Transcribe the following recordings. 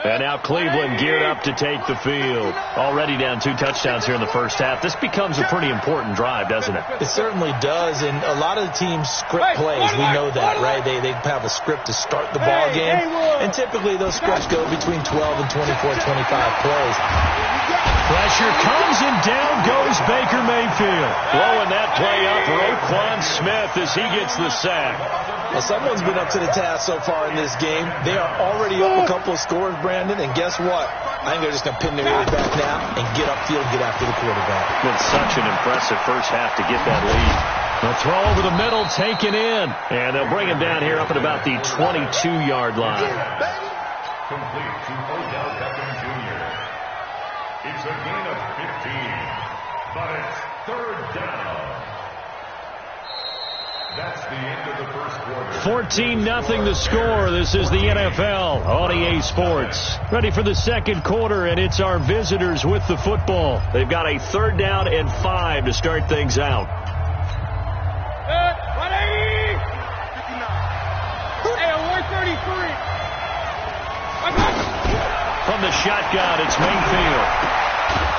And now Cleveland geared up to take the field. Already down 2 touchdowns here in the first half. This becomes a pretty important drive, doesn't it? It certainly does, and a lot of the teams script plays. We know that, right? They have a script to start the ball game, and typically those scripts go between 12 and 24, 25 plays. Pressure comes, and down goes Baker Mayfield. Blowing that play up, Roquan Smith, as he gets the sack. Well, someone's been up to the task so far in this game. They are already up a couple of scores, Brandon, and guess what? I think they're just going to pin their ears back now and get upfield and get after the quarterback. Been such an impressive first half to get that lead. The throw over the middle, taken in, and they'll bring him down here up at about the 22-yard line. Complete to Odell Beckham Jr. It's a gain of 15, but it's third down. That's the end of the first quarter. 14-0 the score. This is the NFL on EA Sports. Ready for the second quarter, and it's our visitors with the football. They've got a 3rd down and 5 to start things out. From the shotgun, it's Mayfield.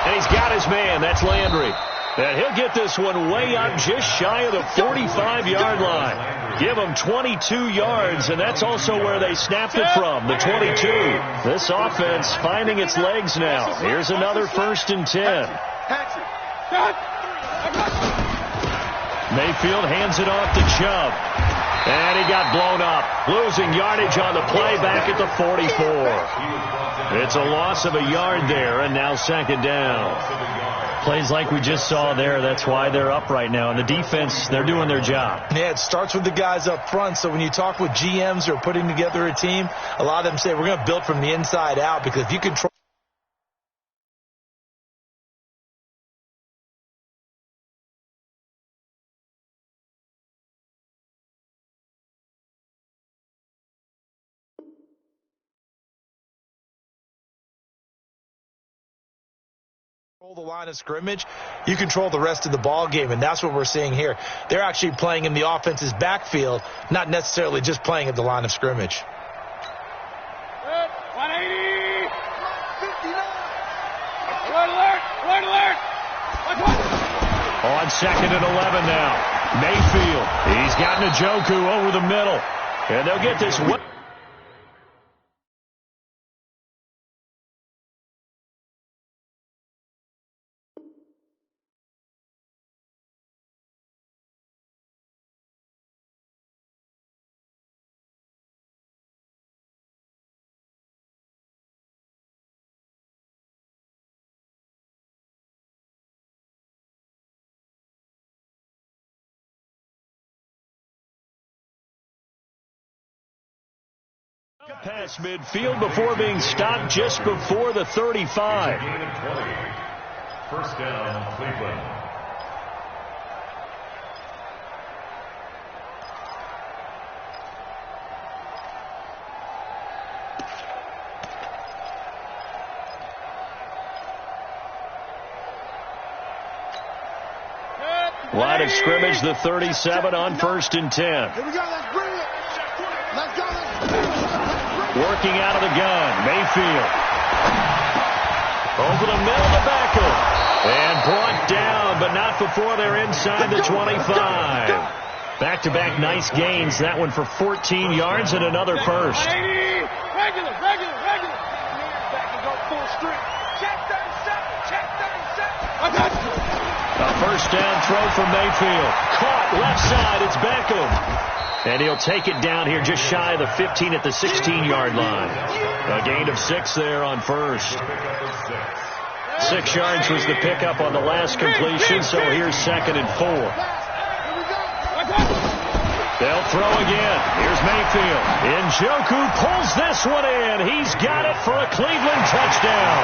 And he's got his man. That's Landry. And he'll get this one way up just shy of the 45-yard line. Give him 22 yards, and that's also where they snapped it from, the 22. This offense finding its legs now. Here's another 1st and 10. Mayfield hands it off to Chubb. And he got blown up. Losing yardage on the play back at the 44. It's a loss of a yard there, and now 2nd down. Plays like we just saw there, that's why they're up right now. And the defense, they're doing their job. Yeah, it starts with the guys up front. So when you talk with GMs who are putting together a team, a lot of them say we're going to build from the inside out, because if you control the line of scrimmage, you control the rest of the ball game, and that's what we're seeing here. They're actually playing in the offense's backfield, not necessarily just playing at the line of scrimmage. 180! 59! Alert! On 2nd and 11 now. Mayfield. He's got Njoku over the middle. And they'll get this. Past midfield before being stopped just before the 35. First down, Cleveland. Line of scrimmage, the 37 on 1st and 10. Here we go, let's bring it. Let's go. Working out of the gun, Mayfield. Over the middle to Beckham. And brought down, but not before they're inside the 25. Back-to-back nice gains. That one for 14 yards and another first. Regular. Back and go full strength. Check 37. A first down throw from Mayfield. Caught left side. It's Beckham. And he'll take it down here just shy of the 15 at the 16-yard line. A gain of 6 there on first. 6 yards was the pickup on the last completion, so here's 2nd and 4. They'll throw again. Here's Mayfield. Njoku pulls this one in. He's got it for a Cleveland touchdown.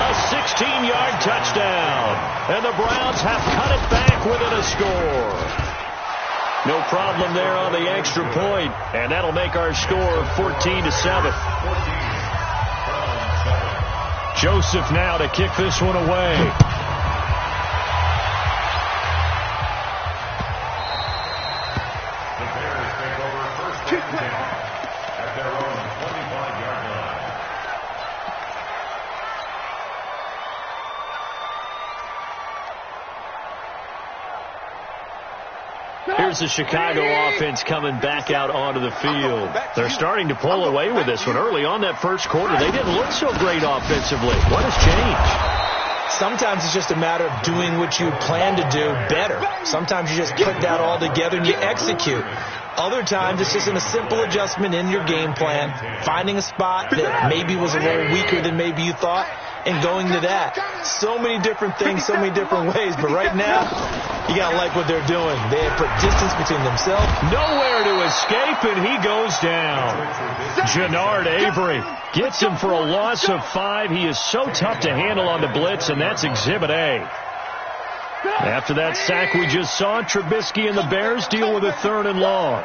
A 16-yard touchdown. And the Browns have cut it back within a score. No problem there on the extra point, and that'll make our score 14-7. Joseph now to kick this one away. The Bears take over 1st and 10 at their own 25-yard Here's the Chicago offense coming back out onto the field. They're starting to pull away with this one. Early on that first quarter, they didn't look so great offensively. What has changed? Sometimes it's just a matter of doing what you plan to do better. Sometimes you just put that all together and you execute. Other times it's just a simple adjustment in your game plan, finding a spot that maybe was a little weaker than maybe you thought, and going to that. So many different things, so many different ways, but right now, you got to like what they're doing. They have put distance between themselves. Nowhere to escape, and he goes down. Jannard Avery gets him for a loss of 5. He is so tough to handle on the blitz, and that's Exhibit A. After that sack we just saw, Trubisky and the Bears deal with a 3rd and long.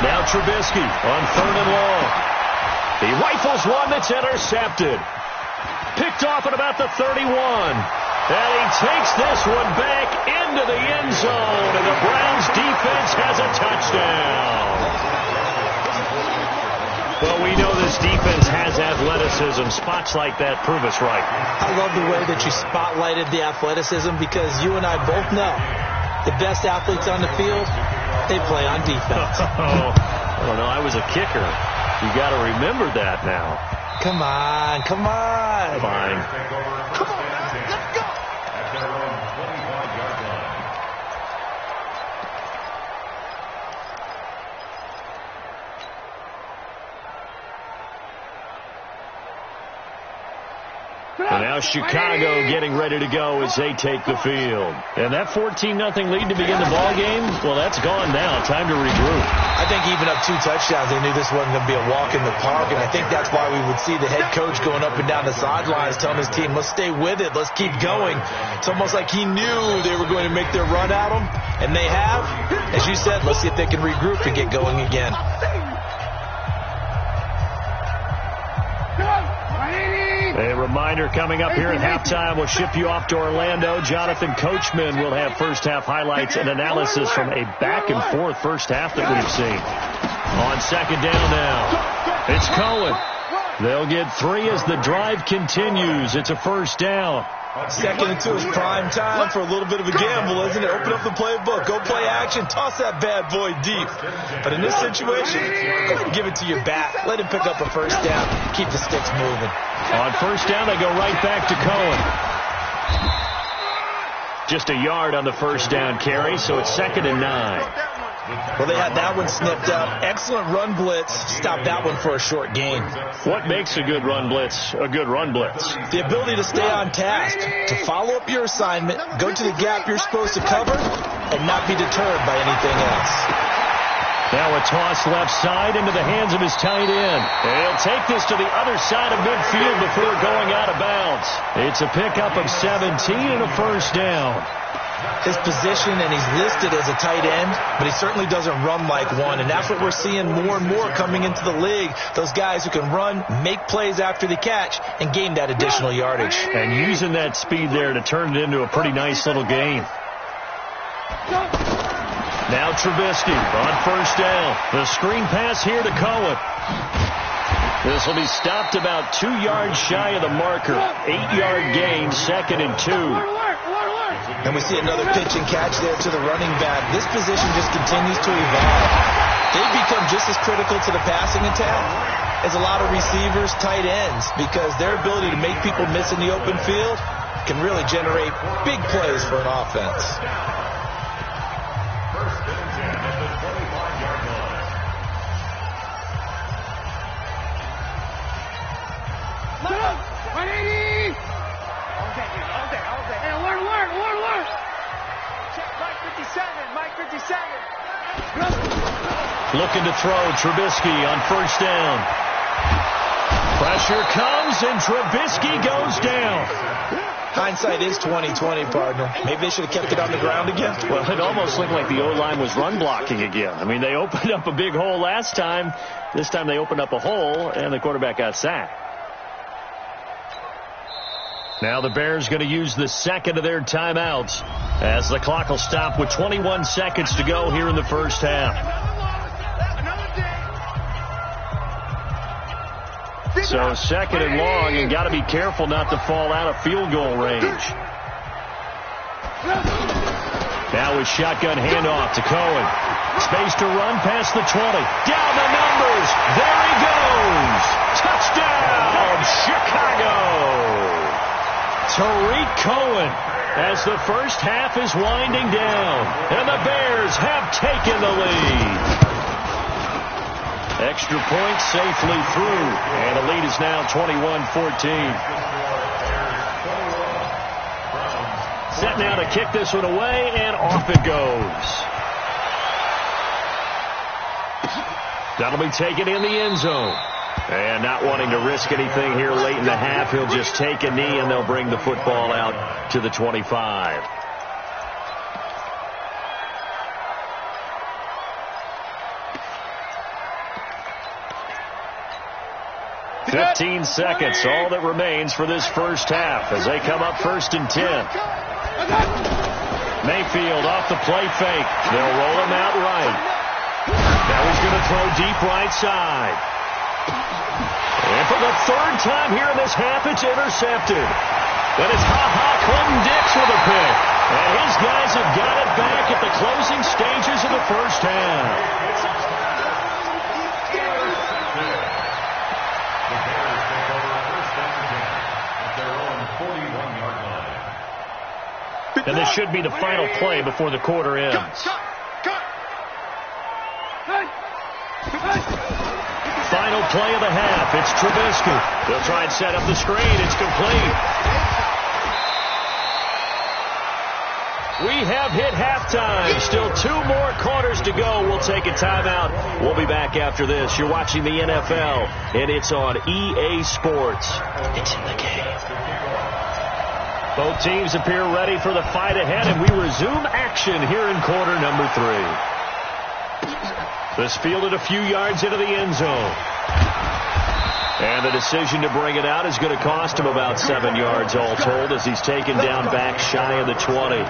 Now Trubisky on 3rd and long. He rifles one that's intercepted. Picked off at about the 31. And he takes this one back into the end zone, and the Browns defense has a touchdown. Well, we know this defense has athleticism. Spots like that prove us right. I love the way that you spotlighted the athleticism, because you and I both know the best athletes on the field, they play on defense. Oh, no, I was a kicker. You got to remember that now. Come on, come on. Fine. Come on, let's go. At their own 25-yard line. And now Chicago getting ready to go as they take the field. And that 14-0 lead to begin the ball game, well, that's gone now. Time to regroup. I think even up 2 touchdowns, they knew this wasn't going to be a walk in the park, and I think that's why we would see the head coach going up and down the sidelines telling his team, let's stay with it, let's keep going. It's almost like he knew they were going to make their run at him, and they have. As you said, let's see if they can regroup and get going again. A reminder coming up here at halftime. We'll ship you off to Orlando. Jonathan Coachman will have first-half highlights and analysis from a back-and-forth first half that we've seen. On 2nd down now, it's Cohen. They'll get 3 as the drive continues. It's a first down. 2nd and 2 is prime time for a little bit of a gamble, isn't it? Open up the playbook. Go play action. Toss that bad boy deep. But in this situation, go ahead and give it to your back. Let him pick up a first down. Keep the sticks moving. On first down, they go right back to Cohen. Just a yard on the first down carry, so it's 2nd and 9. Well, they had that one snipped up. Excellent run blitz. Stopped that one for a short gain. What makes a good run blitz a good run blitz? The ability to stay on task, to follow up your assignment, go to the gap you're supposed to cover, and not be deterred by anything else. Now a toss left side into the hands of his tight end. He'll take this to the other side of midfield before going out of bounds. It's a pickup of 17 and a first down. His position, and he's listed as a tight end, but he certainly doesn't run like one, and that's what we're seeing more and more coming into the league. Those guys who can run, make plays after the catch, and gain that additional yardage. And using that speed there to turn it into a pretty nice little gain. Now Trubisky on first down. The screen pass here to Cohen. This will be stopped about 2 yards shy of the marker. 8-yard gain, 2nd and 2. And we see another pitch and catch there to the running back. This position just continues to evolve. They've become just as critical to the passing attack as a lot of receivers, tight ends, because their ability to make people miss in the open field can really generate big plays for an offense. First and 10 at the 25-yard line. Hey, alert. Check Mike 57. Looking to throw. Trubisky on first down. Pressure comes, and Trubisky goes down. Hindsight is 20/20, partner. Maybe they should have kept it on the ground again. Well, it almost looked like the O-line was run blocking again. I mean, they opened up a big hole last time. This time they opened up a hole, and the quarterback got sacked. Now the Bears going to use the second of their timeouts as the clock will stop with 21 seconds to go here in the first half. So 2nd and long, and got to be careful not to fall out of field goal range. Now with shotgun handoff to Cohen. Space to run past the 20. Down the numbers. There he goes. Touchdown, Chicago. Tariq Cohen as the first half is winding down. And the Bears have taken the lead. Extra point safely through. And the lead is now 21-14. Set now to kick this one away, and off it goes. That'll be taken in the end zone. And not wanting to risk anything here late in the half, he'll just take a knee, and they'll bring the football out to the 25. "15 seconds, all that remains for this first half as they come up 1st and 10. Mayfield off the play fake. They'll roll him out right. Now he's going to throw deep right side. And for the third time here in this half, it's intercepted. But it's Clinton-Dix with a pick. And his guys have got it back at the closing stages of the first half. And this should be the final play before the quarter ends. Final play of the half. It's Trubisky. They'll try and set up the screen. It's complete. We have hit halftime. Still 2 more quarters to go. We'll take a timeout. We'll be back after this. You're watching the NFL, and it's on EA Sports. It's in the game. Both teams appear ready for the fight ahead, and we resume action here in quarter number 3. This fielded a few yards into the end zone. And the decision to bring it out is going to cost him about 7 yards all told as he's taken down back shy of the 20.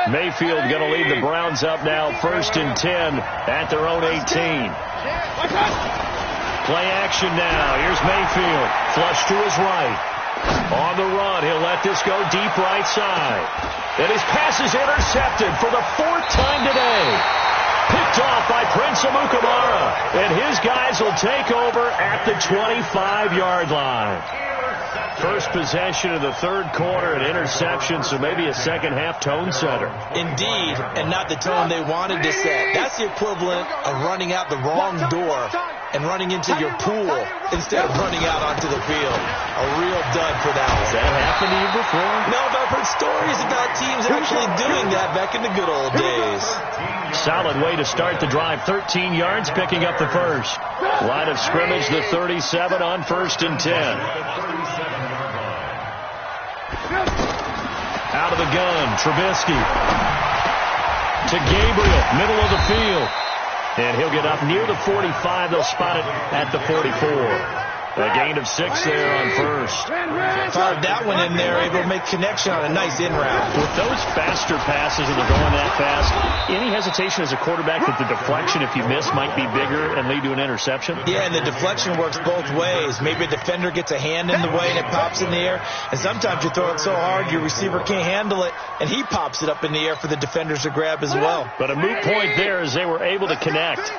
Mayfield going to lead the Browns up now 1st and 10 at their own 18. Play action now. Here's Mayfield. Flush to his right. On the run, he'll let this go deep right side. And his pass is intercepted for the 4th time today. Picked off by Prince Amukamara. And his guys will take over at the 25-yard line. First possession of the 3rd quarter, an interception, so maybe a second-half tone setter. Indeed, and not the tone they wanted to set. That's the equivalent of running out the wrong door and running into your pool instead of running out onto the field. A real dud for that one. Has that happened to you before? No, but I've heard stories about teams actually doing that back in the good old days. Solid way to start the drive. 13 yards, picking up the first. Line of scrimmage, the 37 on 1st and 10. Out of the gun, Trubisky. To Gabriel, middle of the field. And he'll get up near the 45. They'll spot it at the 44. A gain of 6 there on first. Fired that one in there, able to make connection on a nice in route. With those faster passes and they're going that fast, any hesitation as a quarterback that the deflection, if you miss, might be bigger and lead to an interception? Yeah, and the deflection works both ways. Maybe a defender gets a hand in the way and it pops in the air. And sometimes you throw it so hard your receiver can't handle it, and he pops it up in the air for the defenders to grab as well. But a moot point there as they were able to connect.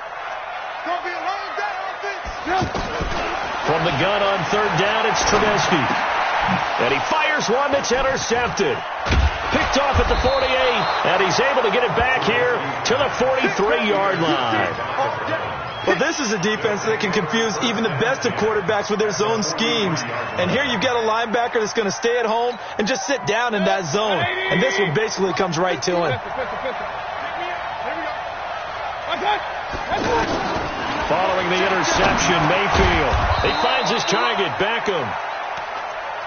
From the gun on 3rd down, it's Trubisky. And he fires one that's intercepted. Picked off at the 48, and he's able to get it back here to the 43-yard line. Well, this is a defense that can confuse even the best of quarterbacks with their zone schemes. And here you've got a linebacker that's going to stay at home and just sit down in that zone. And this one basically comes right to him. Following the interception, Mayfield. He finds his target, Beckham.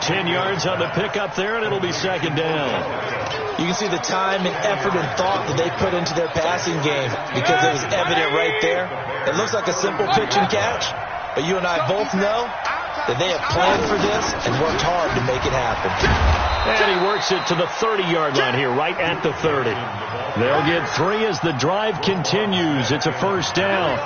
10 yards on the pickup there, and it'll be 2nd down. You can see the time and effort and thought that they put into their passing game because it was evident right there. It looks like a simple pitch and catch, but you and I both know that they have planned for this and worked hard to make it happen. And he works it to the 30-yard line here, right at the 30. They'll get 3 as the drive continues. It's a first down.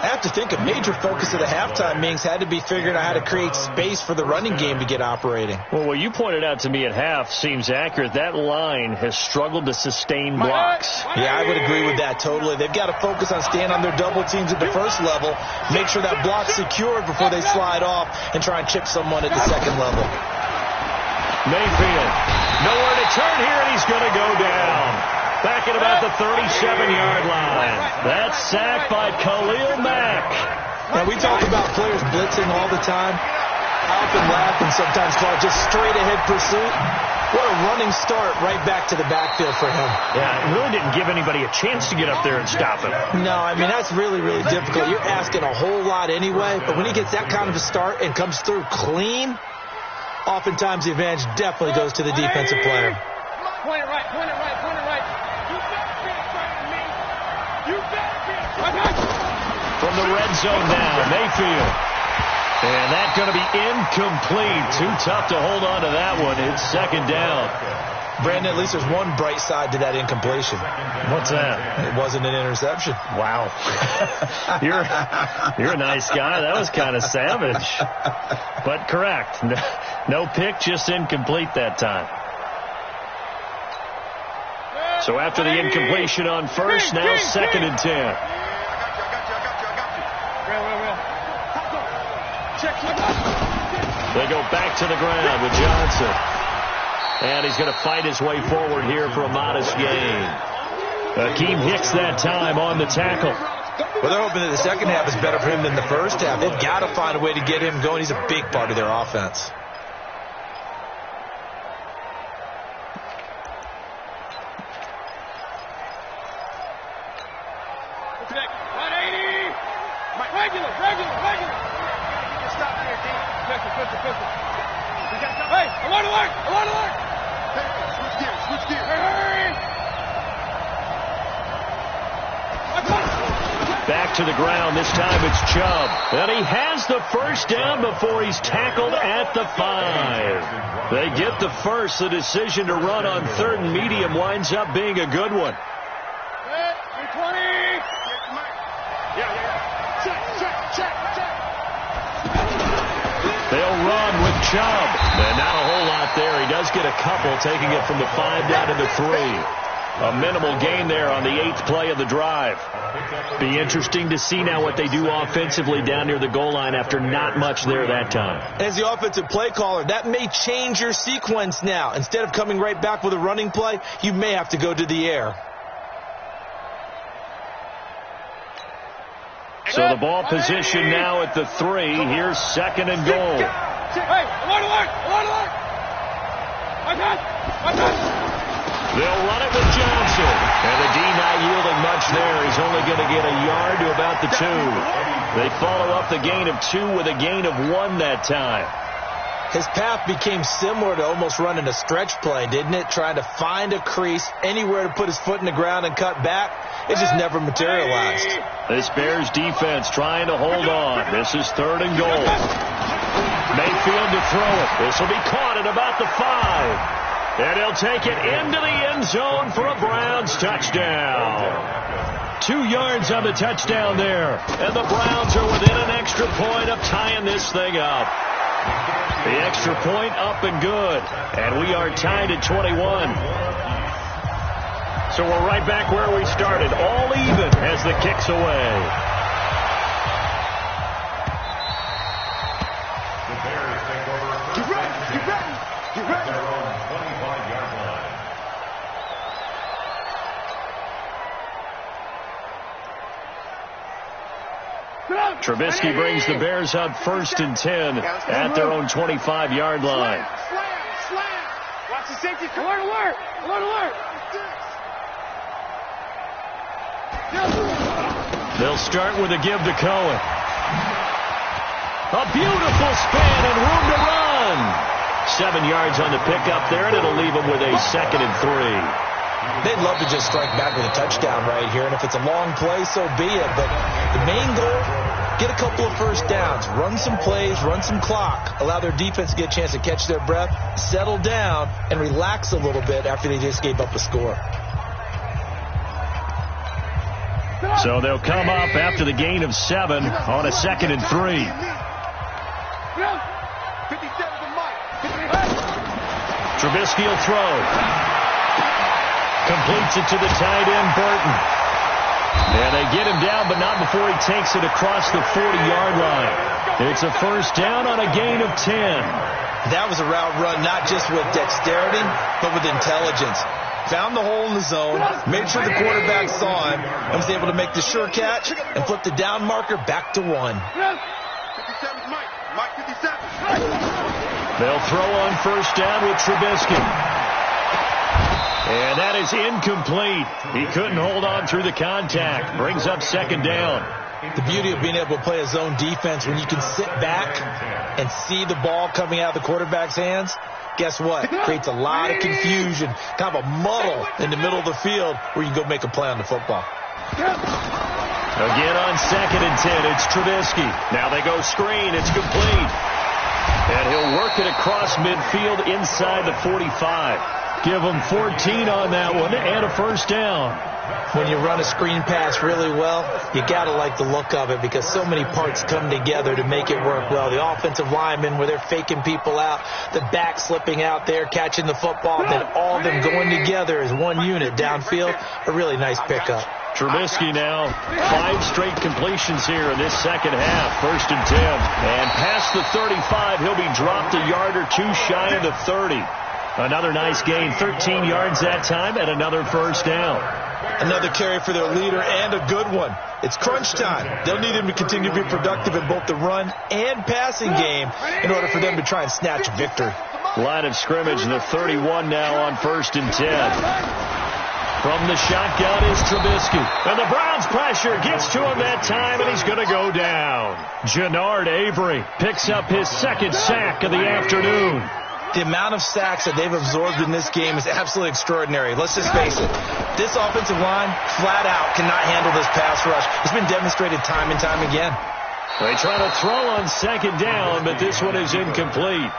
I have to think a major focus of the halftime meetings had to be figuring out how to create space for the running game to get operating. Well, what you pointed out to me at half seems accurate. That line has struggled to sustain blocks. Yeah, I would agree with that totally. They've got to focus on staying on their double teams at the first level, make sure that block's secured before they slide off and try and chip someone at the second level. Mayfield, nowhere to turn here, and he's going to go down. Back at about the 37-yard line. That's sacked by Khalil Mack. Now, we talk about players blitzing all the time. I often laugh and sometimes call it just straight-ahead pursuit. What a running start right back to the backfield for him. Yeah, it really didn't give anybody a chance to get up there and stop him. No, I mean, that's really, really difficult. You're asking a whole lot anyway, but when he gets that kind of a start and comes through clean, oftentimes the advantage definitely goes to the defensive player. Point it right, point it right, point it right. You better be afraid of me. You better be afraid. From the red zone now, Mayfield. And that's going to be incomplete. Too tough to hold on to that one. It's second down. Brandon, at least there's one bright side to that incompletion. What's that? It wasn't an interception. Wow. You're a nice guy. That was kind of savage. But correct. No pick, just incomplete that time. So after the incompletion on first, now second and 10. They go back to the ground with Johnson. And he's going to fight his way forward here for a modest gain. Akeem Hicks that time on the tackle. Well, they're hoping that the second half is better for him than the first half. They've got to find a way to get him going. He's a big part of their offense. Regular. Stop here, D. Pistol. Hey, alert. Hey, switch gears. Hurry. Back to the ground. This time it's Chubb. And he has the first down before he's tackled at the 5. They get the first. The decision to run on third and medium winds up being a good one. 20. Yeah. Check. They'll run with Chubb. And not a whole lot there. He does get a couple, taking it from the 5 down to the 3. A minimal gain there on the 8th play of the drive. Be interesting to see now what they do offensively down near the goal line after not much there that time. As the offensive play caller, that may change your sequence now. Instead of coming right back with a running play, you may have to go to the air. So the ball position now at the 3. Here's second and goal. Hey, alert. They'll run it with Johnson. And the D not yielding much there. He's only going to get a yard to about the 2. They follow up the gain of 2 with a gain of 1 that time. His path became similar to almost running a stretch play, didn't it? Trying to find a crease, anywhere to put his foot in the ground and cut back. It just never materialized. This Bears defense trying to hold on. This is third and goal. Mayfield to throw it. This will be caught at about the 5. And he'll take it into the end zone for a Browns touchdown. 2 yards on the touchdown there. And the Browns are within an extra point of tying this thing up. The extra point up and good. And we are tied at 21. So we're right back where we started. All even as the kick's away. The Bears take over. Get ready. Their own 25-yard line. Trubisky brings the Bears up first and 10 at their own 25-yard line. Slam. Watch the safety. Alert. They'll start with a give to Cohen. A beautiful spin and room to run. 7 yards on the pickup there, and it'll leave them with a second and 3. They'd love to just strike back with a touchdown right here, and if it's a long play, so be it. But the main goal, get a couple of first downs, run some plays, run some clock, allow their defense to get a chance to catch their breath, settle down, and relax a little bit after they just gave up a score. So they'll come up after the gain of 7 on a 2nd and 3. Trubisky will throw. Completes it to the tight end, Burton. And they get him down, but not before he takes it across the 40-yard line. It's a first down on a gain of 10. That was a route run not just with dexterity, but with intelligence. Found the hole in the zone, made sure the quarterback saw him, and was able to make the sure catch and flip the down marker back to 1. 57, Mike 57. They'll throw on first down with Trubisky. And that is incomplete. He couldn't hold on through the contact. Brings up 2nd down. The beauty of being able to play a zone defense when you can sit back and see the ball coming out of the quarterback's hands, guess what? Creates a lot of confusion, kind of a muddle in the middle of the field where you can go make a play on the football. Again on 2nd and 10, it's Trubisky. Now they go screen. It's complete. And he'll work it across midfield inside the 45. Give him 14 on that one and a first down. When you run a screen pass really well, you got to like the look of it because so many parts come together to make it work well. The offensive linemen, where they're faking people out, the back slipping out there, catching the football, then all of them going together as one unit downfield. A really nice pickup. Trubisky now, 5 straight completions here in this second half. 1st and 10. And past the 35, he'll be dropped a yard or 2 shy of the 30. Another nice gain, 13 yards that time, and another first down. Another carry for their leader, and a good one. It's crunch time. They'll need him to continue to be productive in both the run and passing game in order for them to try and snatch victory. Line of scrimmage, the 31 now on 1st and 10. From the shotgun is Trubisky. And the Browns pressure gets to him that time, and he's going to go down. Jannard Avery picks up his 2nd sack of the afternoon. The amount of sacks that they've absorbed in this game is absolutely extraordinary. Let's just face it. This offensive line, flat out, cannot handle this pass rush. It's been demonstrated time and time again. They try to throw on 2nd down, but this one is incomplete.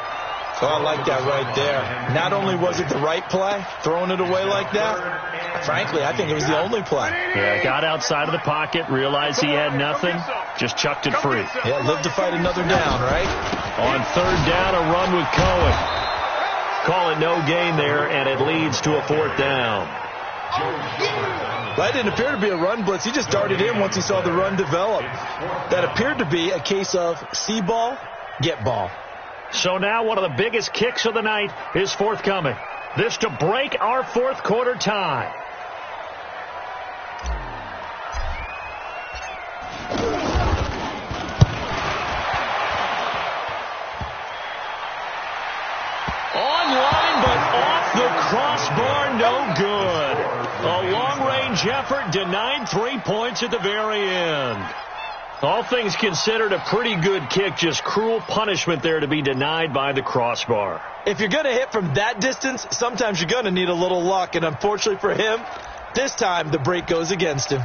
Oh, I like that right there. Not only was it the right play, throwing it away like that, frankly, I think it was the only play. Yeah, got outside of the pocket, realized he had nothing, just chucked it free. Yeah, live to fight another down, right? On 3rd down, a run with Cohen. Call it no gain there, and it leads to a 4th down. That didn't appear to be a run blitz. He just darted in once he saw the run develop. That appeared to be a case of see ball, get ball. So now one of the biggest kicks of the night is forthcoming. This to break our 4th quarter tie. Online, but off the crossbar, no good. A long-range effort denied 3 points at the very end. All things considered, a pretty good kick, just cruel punishment there to be denied by the crossbar. If you're going to hit from that distance, sometimes you're going to need a little luck, and unfortunately for him, this time the break goes against him.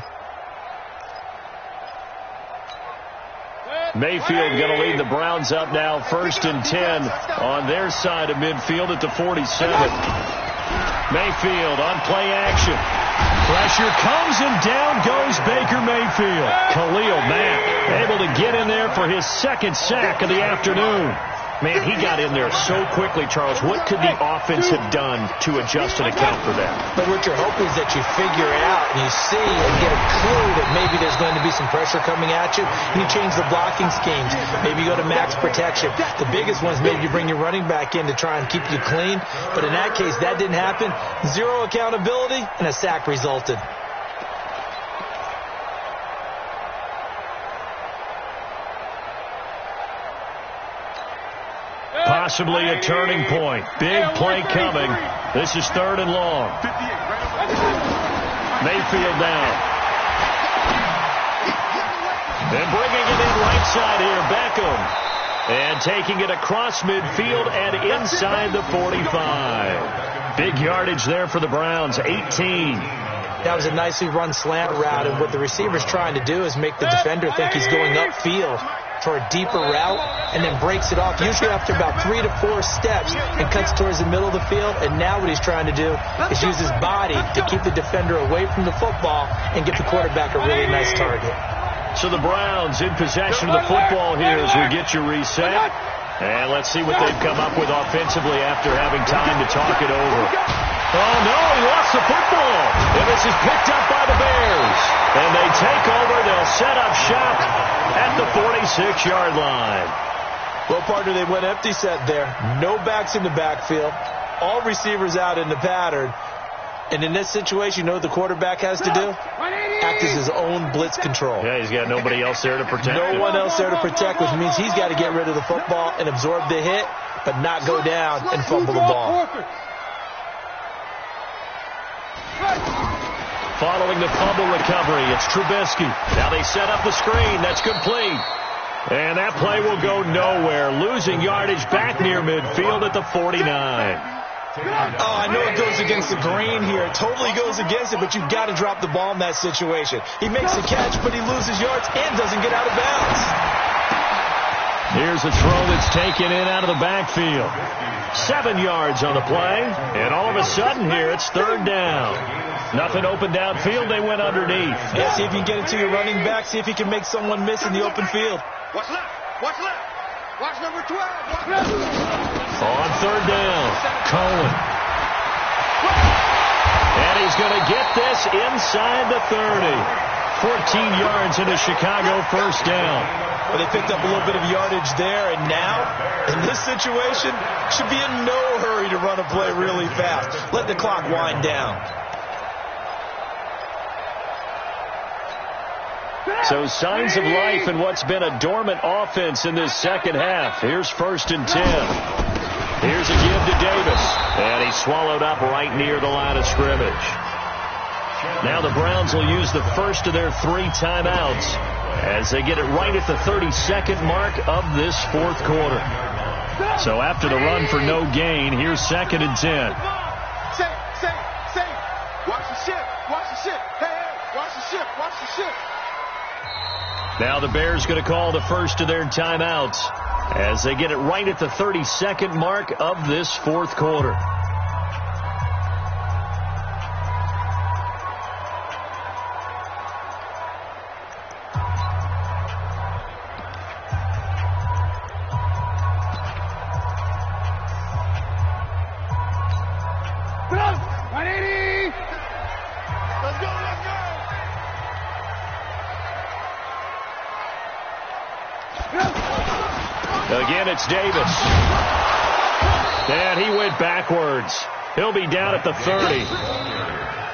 Mayfield going to lead the Browns up now, 1st and 10 on their side of midfield at the 47. Mayfield on play action. Pressure comes and down goes Baker Mayfield. Khalil Mack able to get in there for his 2nd sack of the afternoon. Man, he got in there so quickly, Charles. What could the offense have done to adjust and account for that? But what you're hoping is that you figure it out and you see and get a clue that maybe there's going to be some pressure coming at you, and you change the blocking schemes. Maybe you go to max protection. The biggest one is maybe you bring your running back in to try and keep you clean. But in that case, that didn't happen. 0 accountability, and a sack resulted. Possibly a turning point. Big play coming. This is 3rd and long. Mayfield down. And bringing it in right side here, Beckham. And taking it across midfield and inside the 45. Big yardage there for the Browns, 18. That was a nicely run slant route, and what the receiver's trying to do is make the defender think he's going upfield. for a deeper route and then breaks it off, usually after about 3 to 4 steps, and cuts towards the middle of the field. And now what he's trying to do is use his body to keep the defender away from the football and get the quarterback a really nice target. So the Browns in possession of the football here as we get you reset. And let's see what they've come up with offensively after having time to talk it over. Oh, no, he lost the football. And this is picked up by the Bears. And they take over. They'll set up shop at the 46-yard line. Well, partner, they went empty set there. No backs in the backfield. All receivers out in the pattern. And in this situation, you know what the quarterback has to do? Act as his own blitz control. Yeah, he's got nobody else there to protect him. No one else there to protect, which means he's got to get rid of the football and absorb the hit, but not go down and fumble the ball. Following the fumble recovery, it's Trubisky. Now they set up the screen. That's complete. And that play will go nowhere. Losing yardage back near midfield at the 49. Oh, I know it goes against the grain here. It totally goes against it, but you've got to drop the ball in that situation. He makes a catch, but he loses yards and doesn't get out of bounds. Here's a throw that's taken in out of the backfield. 7 yards on the play, and all of a sudden here it's third down. Nothing open downfield, they went underneath. Yeah, see if you can get it to your running back, see if you can make someone miss in the open field. Watch left, watch left. Watch number 12, watch left. On third down, Cohen. And he's going to get this inside the 30. 14 yards in a Chicago first down. Well, they picked up a little bit of yardage there, and now, in this situation, should be in no hurry to run a play really fast. Let the clock wind down. So signs of life in what's been a dormant offense in this second half. Here's 1st and 10. Here's a give to Davis. And he's swallowed up right near the line of scrimmage. Now the Browns will use the first of their 3 timeouts as they get it right at the 32nd mark of this fourth quarter. So after the run for no gain, here's 2nd and 10. Say. Watch the ship, watch the ship. Hey, watch the ship, watch the ship. Now the Bears going to call the first of their timeouts as they get it right at the 32nd mark of this fourth quarter. Again, it's Davis. And he went backwards. He'll be down at the 30.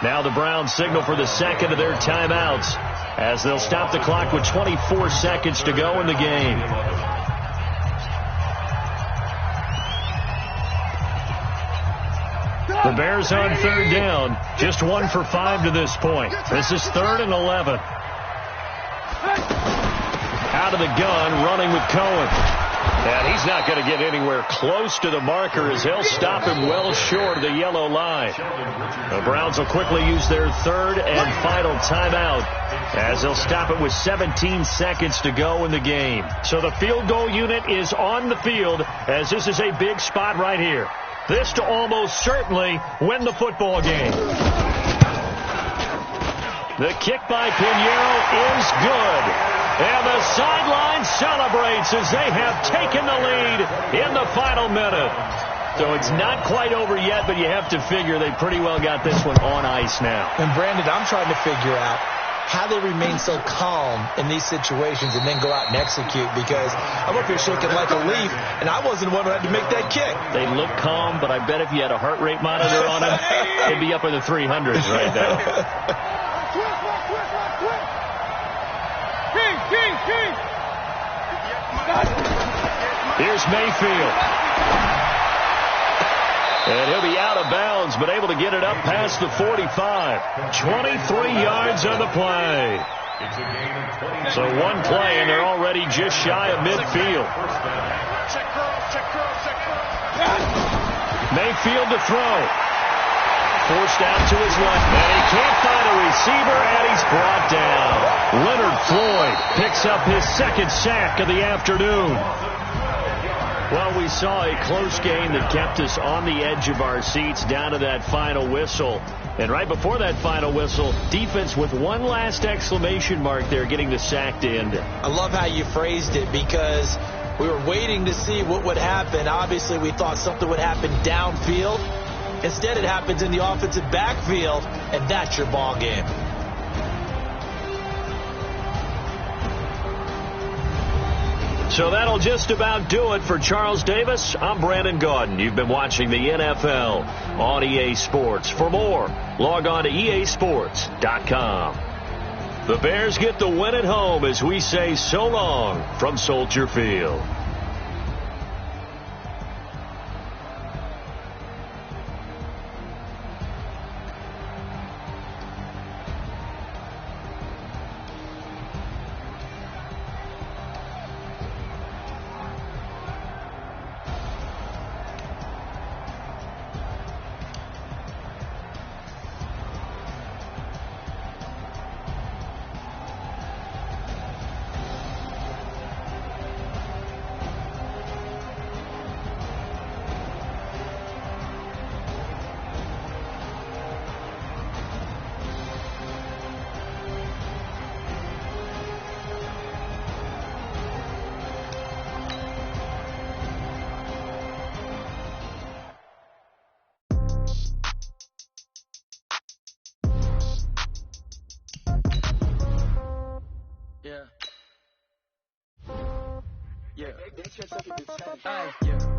Now the Browns signal for the second of their timeouts as they'll stop the clock with 24 seconds to go in the game. The Bears on third down, just 1 for 5 to this point. This is 3rd and 11. Out of the gun, running with Cohen. And he's not going to get anywhere close to the marker as they'll stop him well short of the yellow line. The Browns will quickly use their 3rd and final timeout as they'll stop it with 17 seconds to go in the game. So the field goal unit is on the field as this is a big spot right here. This to almost certainly win the football game. The kick by Pinheiro is good. And the sideline celebrates as they have taken the lead in the final minute. So it's not quite over yet, but you have to figure they pretty well got this one on ice now. And Brandon, I'm trying to figure out how they remain so calm in these situations and then go out and execute, because I'm up here shaking like a leaf, and I wasn't the one who had to make that kick. They look calm, but I bet if you had a heart rate monitor on them, they'd be up in the 300s right now. Here's Mayfield. And he'll be out of bounds, but able to get it up past the 45. 23 yards on the play. So one play, and they're already just shy of midfield. Mayfield to throw. forced out to his left. And he can't find a receiver, and he's brought down. Leonard Floyd picks up his second sack of the afternoon. Well, we saw a close game that kept us on the edge of our seats down to that final whistle. And right before that final whistle, defense with one last exclamation mark there, getting the sack to end it. I love how you phrased it, because we were waiting to see what would happen. Obviously, we thought something would happen downfield. Instead, it happens in the offensive backfield, and that's your ball game. So that'll just about do it for Charles Davis. I'm Brandon Gaudin. You've been watching the NFL on EA Sports. For more, log on to easports.com. The Bears get the win at home as we say so long from Soldier Field.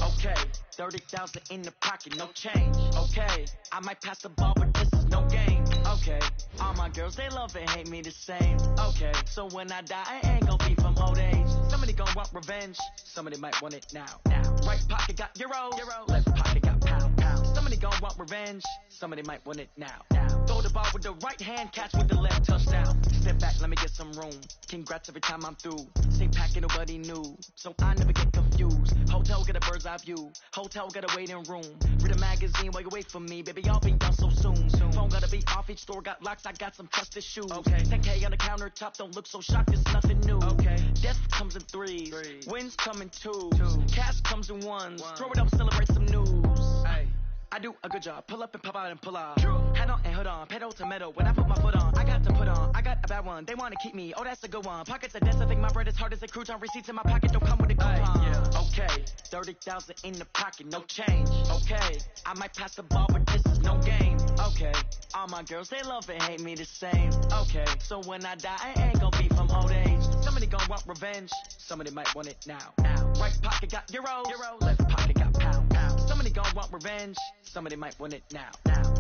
Okay, 30,000 in the pocket, no change. Okay, I might pass the ball, but this is no game. Okay, all my girls, they love and hate me the same. Okay, so when I die, I ain't gon' be from old age. Somebody gon' want revenge, somebody might want it now. Right pocket got euro, left pocket got pound. Somebody gon' want revenge, somebody might want it now. Throw the ball with the right hand, catch with the left, touchdown. Step back, let me get some room. Congrats every time I'm through. Same packet, nobody knew, so I never get confused. Hotel get a bird's eye view, hotel get a waiting room. Read a magazine while you wait for me, baby, I'll be done so soon. Phone gotta be off, each store got locks, I got some trusted shoes. Okay, 10K on the countertop, don't look so shocked, it's nothing new. Okay, death comes in threes, wins come in twos, cash comes in ones. Throw it up, celebrate some news. Hey, I do a good job, pull up and pop out and pull out. Head on and hood on, pedal to metal, when I put my foot on, I got to put on, I got a bad one, they wanna keep me, oh that's a good one. Pockets are dense, I think my bread is hard as a crouton, receipts in my pocket don't come with a coupon. Okay, 30,000 in the pocket, no change. Okay, I might pass the ball, but this is no game. Okay, all my girls, they love and hate me the same. Okay, so when I die, I ain't gon' be from old age. Somebody gon' want revenge, somebody might want it now. Right pocket got euro, left pocket got pound. Somebody gon' want revenge, somebody might want it now.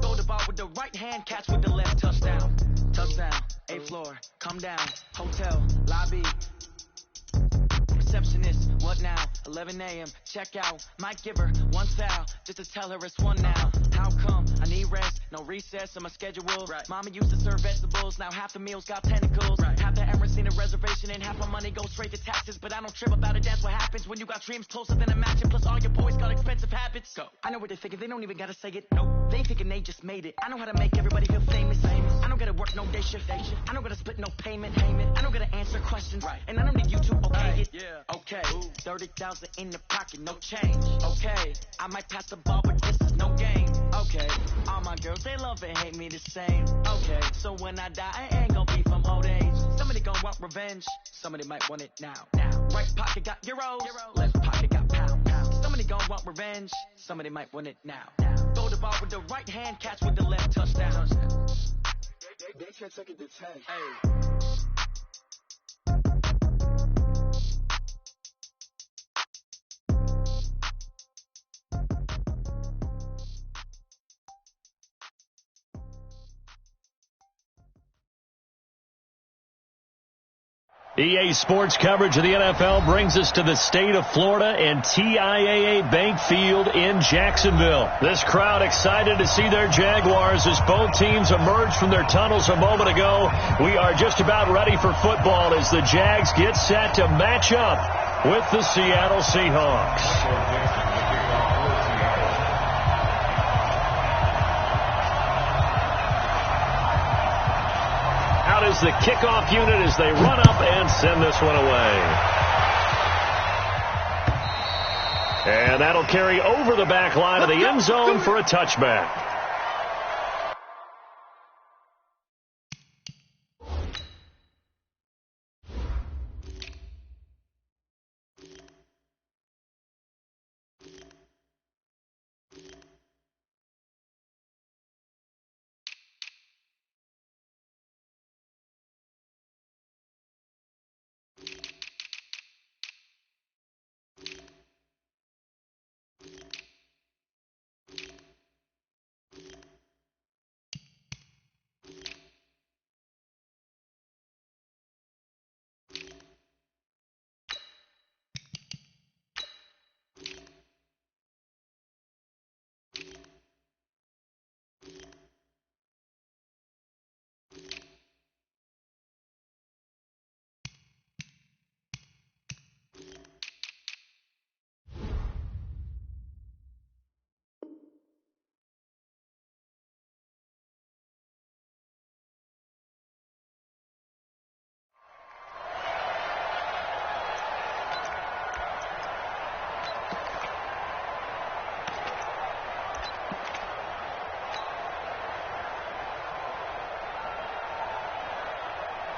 Throw the ball with the right hand, catch with the left, touchdown. Touchdown, 8th floor, come down, hotel, lobby. Receptionist, what now? 11 a.m., check out. Might give her one foul, just to tell her it's one now. How come? I need rest, no recess in my schedule. Right. Mama used to serve vegetables, now half the meals got tentacles. Right. Half the errands seen a reservation, and half my money goes straight to taxes. But I don't trip about it, that's what happens when you got dreams closer than a match. And plus all your boys got expensive habits. Go. I know what they're thinking, they don't even gotta say it. Nope. They thinking they just made it. I know how to make everybody feel famous. I don't gotta work no day shift. I don't gotta split no payment. I don't gotta answer questions. Right. And I don't need you to okay it. Okay, 30,000 in the pocket, no change. Okay, I might pass the ball, but this is no game. Okay, all my girls, they love and hate me the same. Okay, so when I die, I ain't gon' be from old age. Somebody gon' want revenge, somebody might want it now. Right pocket got euro, left pocket got pound. Somebody gon' want revenge, somebody might want it now. Throw the ball with the right hand, catch with the left, touchdown. They can't take it to 10. Hey. EA Sports coverage of the NFL brings us to the state of Florida and TIAA Bank Field in Jacksonville. This crowd excited to see their Jaguars as both teams emerged from their tunnels a moment ago. We are just about ready for football as the Jags get set to match up with the Seattle Seahawks. that is the kickoff unit as they run up and send this one away. And that'll carry over the back line of the end zone for a touchback.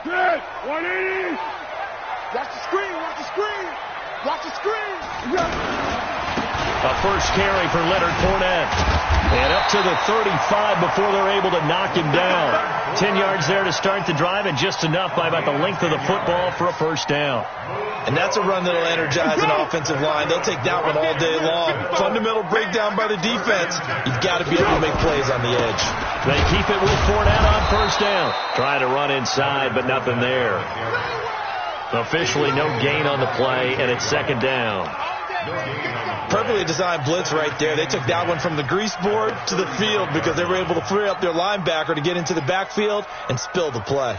Good. 180. Watch the screen. Watch the screen. Watch the screen. A first carry for Leonard Fournette. And up to the 35 before they're able to knock him down. 10 yards there to start the drive, and just enough by about the length of the football for a first down. And that's a run that'll energize an offensive line. They'll take that one all day long. Fundamental breakdown by the defense. You've got to be able to make plays on the edge. They keep it with Fournette on first down. Trying to run inside, but nothing there. Officially no gain on the play, and it's second down. Perfectly designed blitz right there. They took that one from the grease board to the field because they were able to free up their linebacker to get into the backfield and spill the play.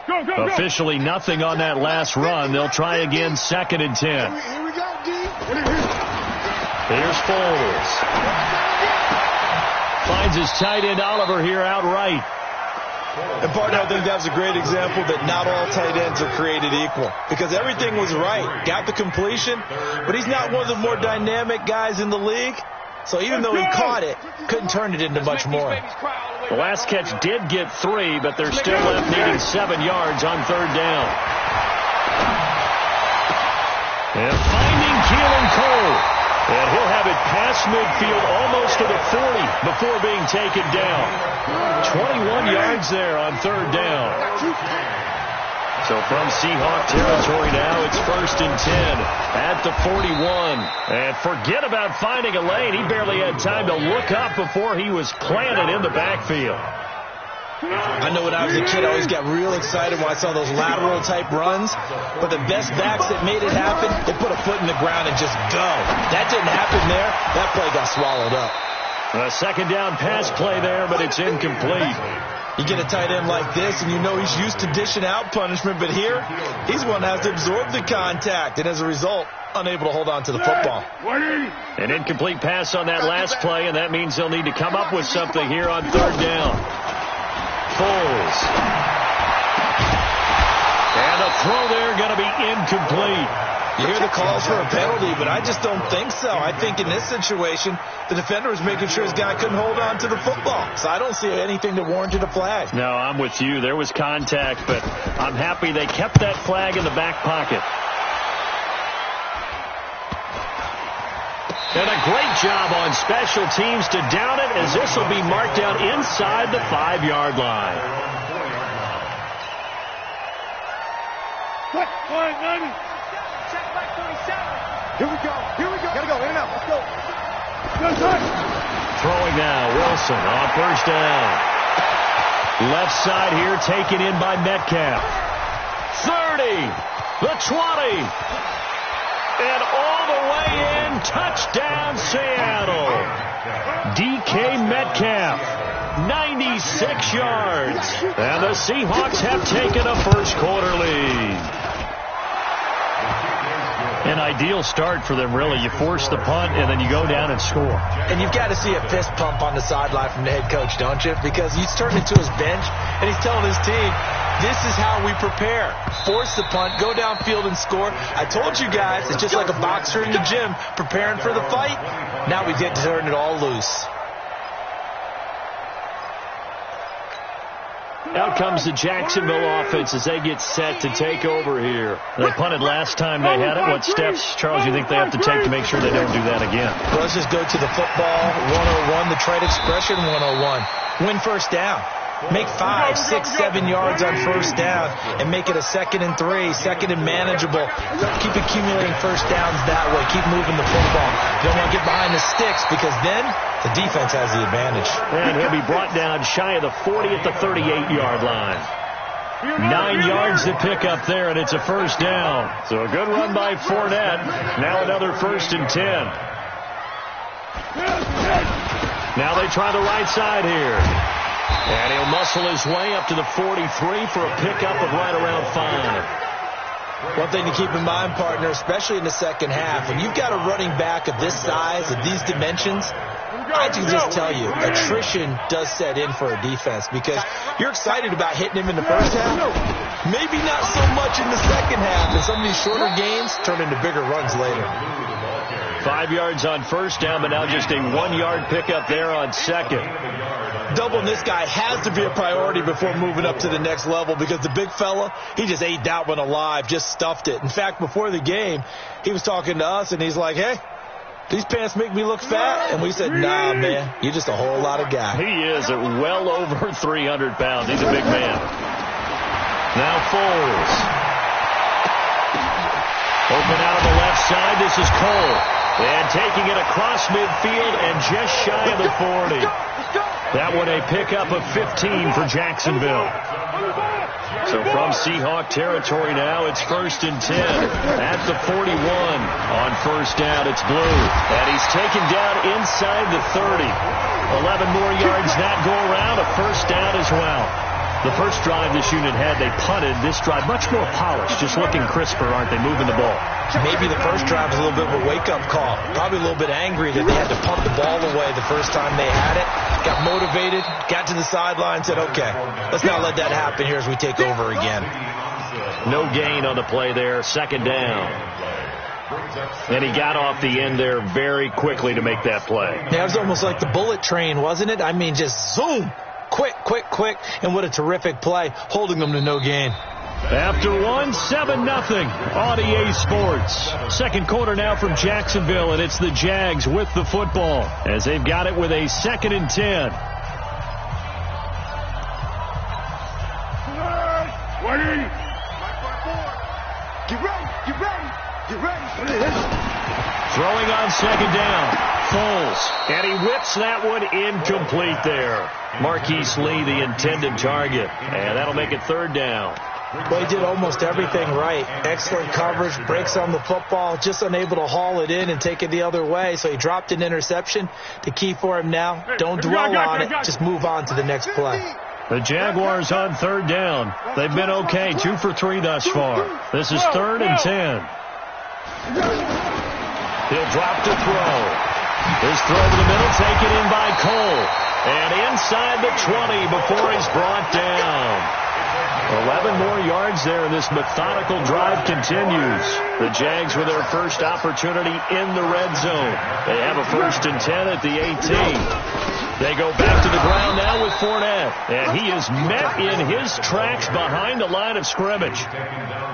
Go, go, go. Officially nothing on that last run. They'll try again, 2nd and 10. Here we go, D. Here's Foles. Finds his tight end Oliver here outright. And partner, I think that was a great example that not all tight ends are created equal, because everything was right. Got the completion, but he's not one of the more dynamic guys in the league. So even though he caught it, couldn't turn it into much more. The last catch did get 3, but they're still left needing 7 yards on third down. And finding Keelan Cole. And he'll have it past midfield almost to the 40 before being taken down. 21 yards there on third down. So from Seahawk territory now, it's 1st and 10 at the 41. And forget about finding a lane. He barely had time to look up before he was planted in the backfield. I know when I was a kid, I always got real excited when I saw those lateral-type runs. But the best backs that made it happen, they put a foot in the ground and just go. That didn't happen there. That play got swallowed up. A second down pass play there, but it's incomplete. You get a tight end like this, and you know he's used to dishing out punishment. But here, he's one that has to absorb the contact, and as a result, unable to hold on to the football. An incomplete pass on that last play, and that means they'll need to come up with something here on third down. Foles. And the throw there going to be incomplete. You hear the calls for a penalty, but I just don't think so. I think in this situation, the defender was making sure his guy couldn't hold on to the football. So I don't see anything that warranted a flag. No, I'm with you. There was contact, but I'm happy they kept that flag in the back pocket. And a great job on special teams to down it, as this will be marked down inside the 5-yard line. What? Check back 27. Here we go. Gotta go. In and out. Let's go. Good touch. Throwing now, Wilson on first down. Left side here taken in by Metcalf. 30, the 20. And all the way in, touchdown Seattle. DK Metcalf, 96 yards. And the Seahawks have taken a first quarter lead. An ideal start for them, really. You force the punt, and then you go down and score. And you've got to see a fist pump on the sideline from the head coach, don't you? Because he's turning to his bench, and he's telling his team, this is how we prepare. Force the punt, go downfield and score. I told you guys, it's just like a boxer in the gym preparing for the fight. Now we get to turn it all loose. Out comes the Jacksonville offense as they get set to take over here. They punted last time they had it. What steps, Charles, you think they have to take to make sure they don't do that again? Well, let's just go to the football 101, the trade expression 101. Win first down. Make 5, 6, 7 yards on first down and make it a 2nd and 3, 2nd and manageable. Keep accumulating first downs that way. Keep moving the football. You don't want to get behind the sticks because then the defense has the advantage. And he'll be brought down shy of the 40 at the 38-yard line. 9 yards to pick up there, and it's a first down. So a good run by Fournette. Now another 1st and 10. Now they try the right side here. And he'll muscle his way up to the 43 for a pickup of right around 5. One thing to keep in mind, partner, especially in the second half, when you've got a running back of this size, of these dimensions, I can just tell you, attrition does set in for a defense because you're excited about hitting him in the first half. Maybe not so much in the second half, and some of these shorter gains turn into bigger runs later. 5 yards on first down, but now just a 1-yard pickup there on second. Doubling this guy has to be a priority before moving up to the next level because the big fella, he just ate that one alive, just stuffed it. In fact, before the game, he was talking to us, and he's like, hey, these pants make me look fat. And we said, nah, man, you're just a whole lot of guy. He is at well over 300 pounds. He's a big man. Now Foles. Open out on the left side. This is Cole. And taking it across midfield and just shy of the 40. That one a pickup of 15 for Jacksonville. So from Seahawk territory now, it's 1st and 10 at the 41. On first down, it's Blue. And he's taken down inside the 30. 11 more yards that go around, a first down as well. The first drive this unit had, they punted. This drive, much more polished, just looking crisper, aren't they, moving the ball? Maybe the first drive was a little bit of a wake-up call. Probably a little bit angry that they had to punt the ball away the first time they had it. Got motivated, got to the sideline, said, okay, let's not let that happen here as we take over again. No gain on the play there, 2nd down. And he got off the end there very quickly to make that play. Yeah, it was almost like the bullet train, wasn't it? I mean, just zoom. Quick, quick, quick, and what a terrific play, holding them to no gain. After 7-0 on EA Sports. Second quarter now from Jacksonville, and it's the Jags with the football as they've got it with a 2nd and 10. Get ready. Throwing on 2nd down. Foles, and he whips that one incomplete there. Marquise Lee, the intended target, and that'll make it 3rd down. Well, he did almost everything right. Excellent coverage, breaks on the football, just unable to haul it in and take it the other way, so he dropped an interception. The key for him now, don't dwell on it, just move on to the next play. The Jaguars on 3rd down. They've been okay, 2 for 3 thus far. This is 3rd and 10. He'll drop to throw. His throw to the middle, taken in by Cole. And inside the 20 before he's brought down. 11 more yards there, and this methodical drive continues. The Jags with their first opportunity in the red zone. They have a 1st and 10 at the 18. They go back to the ground now with Fournette, and he is met in his tracks behind the line of scrimmage.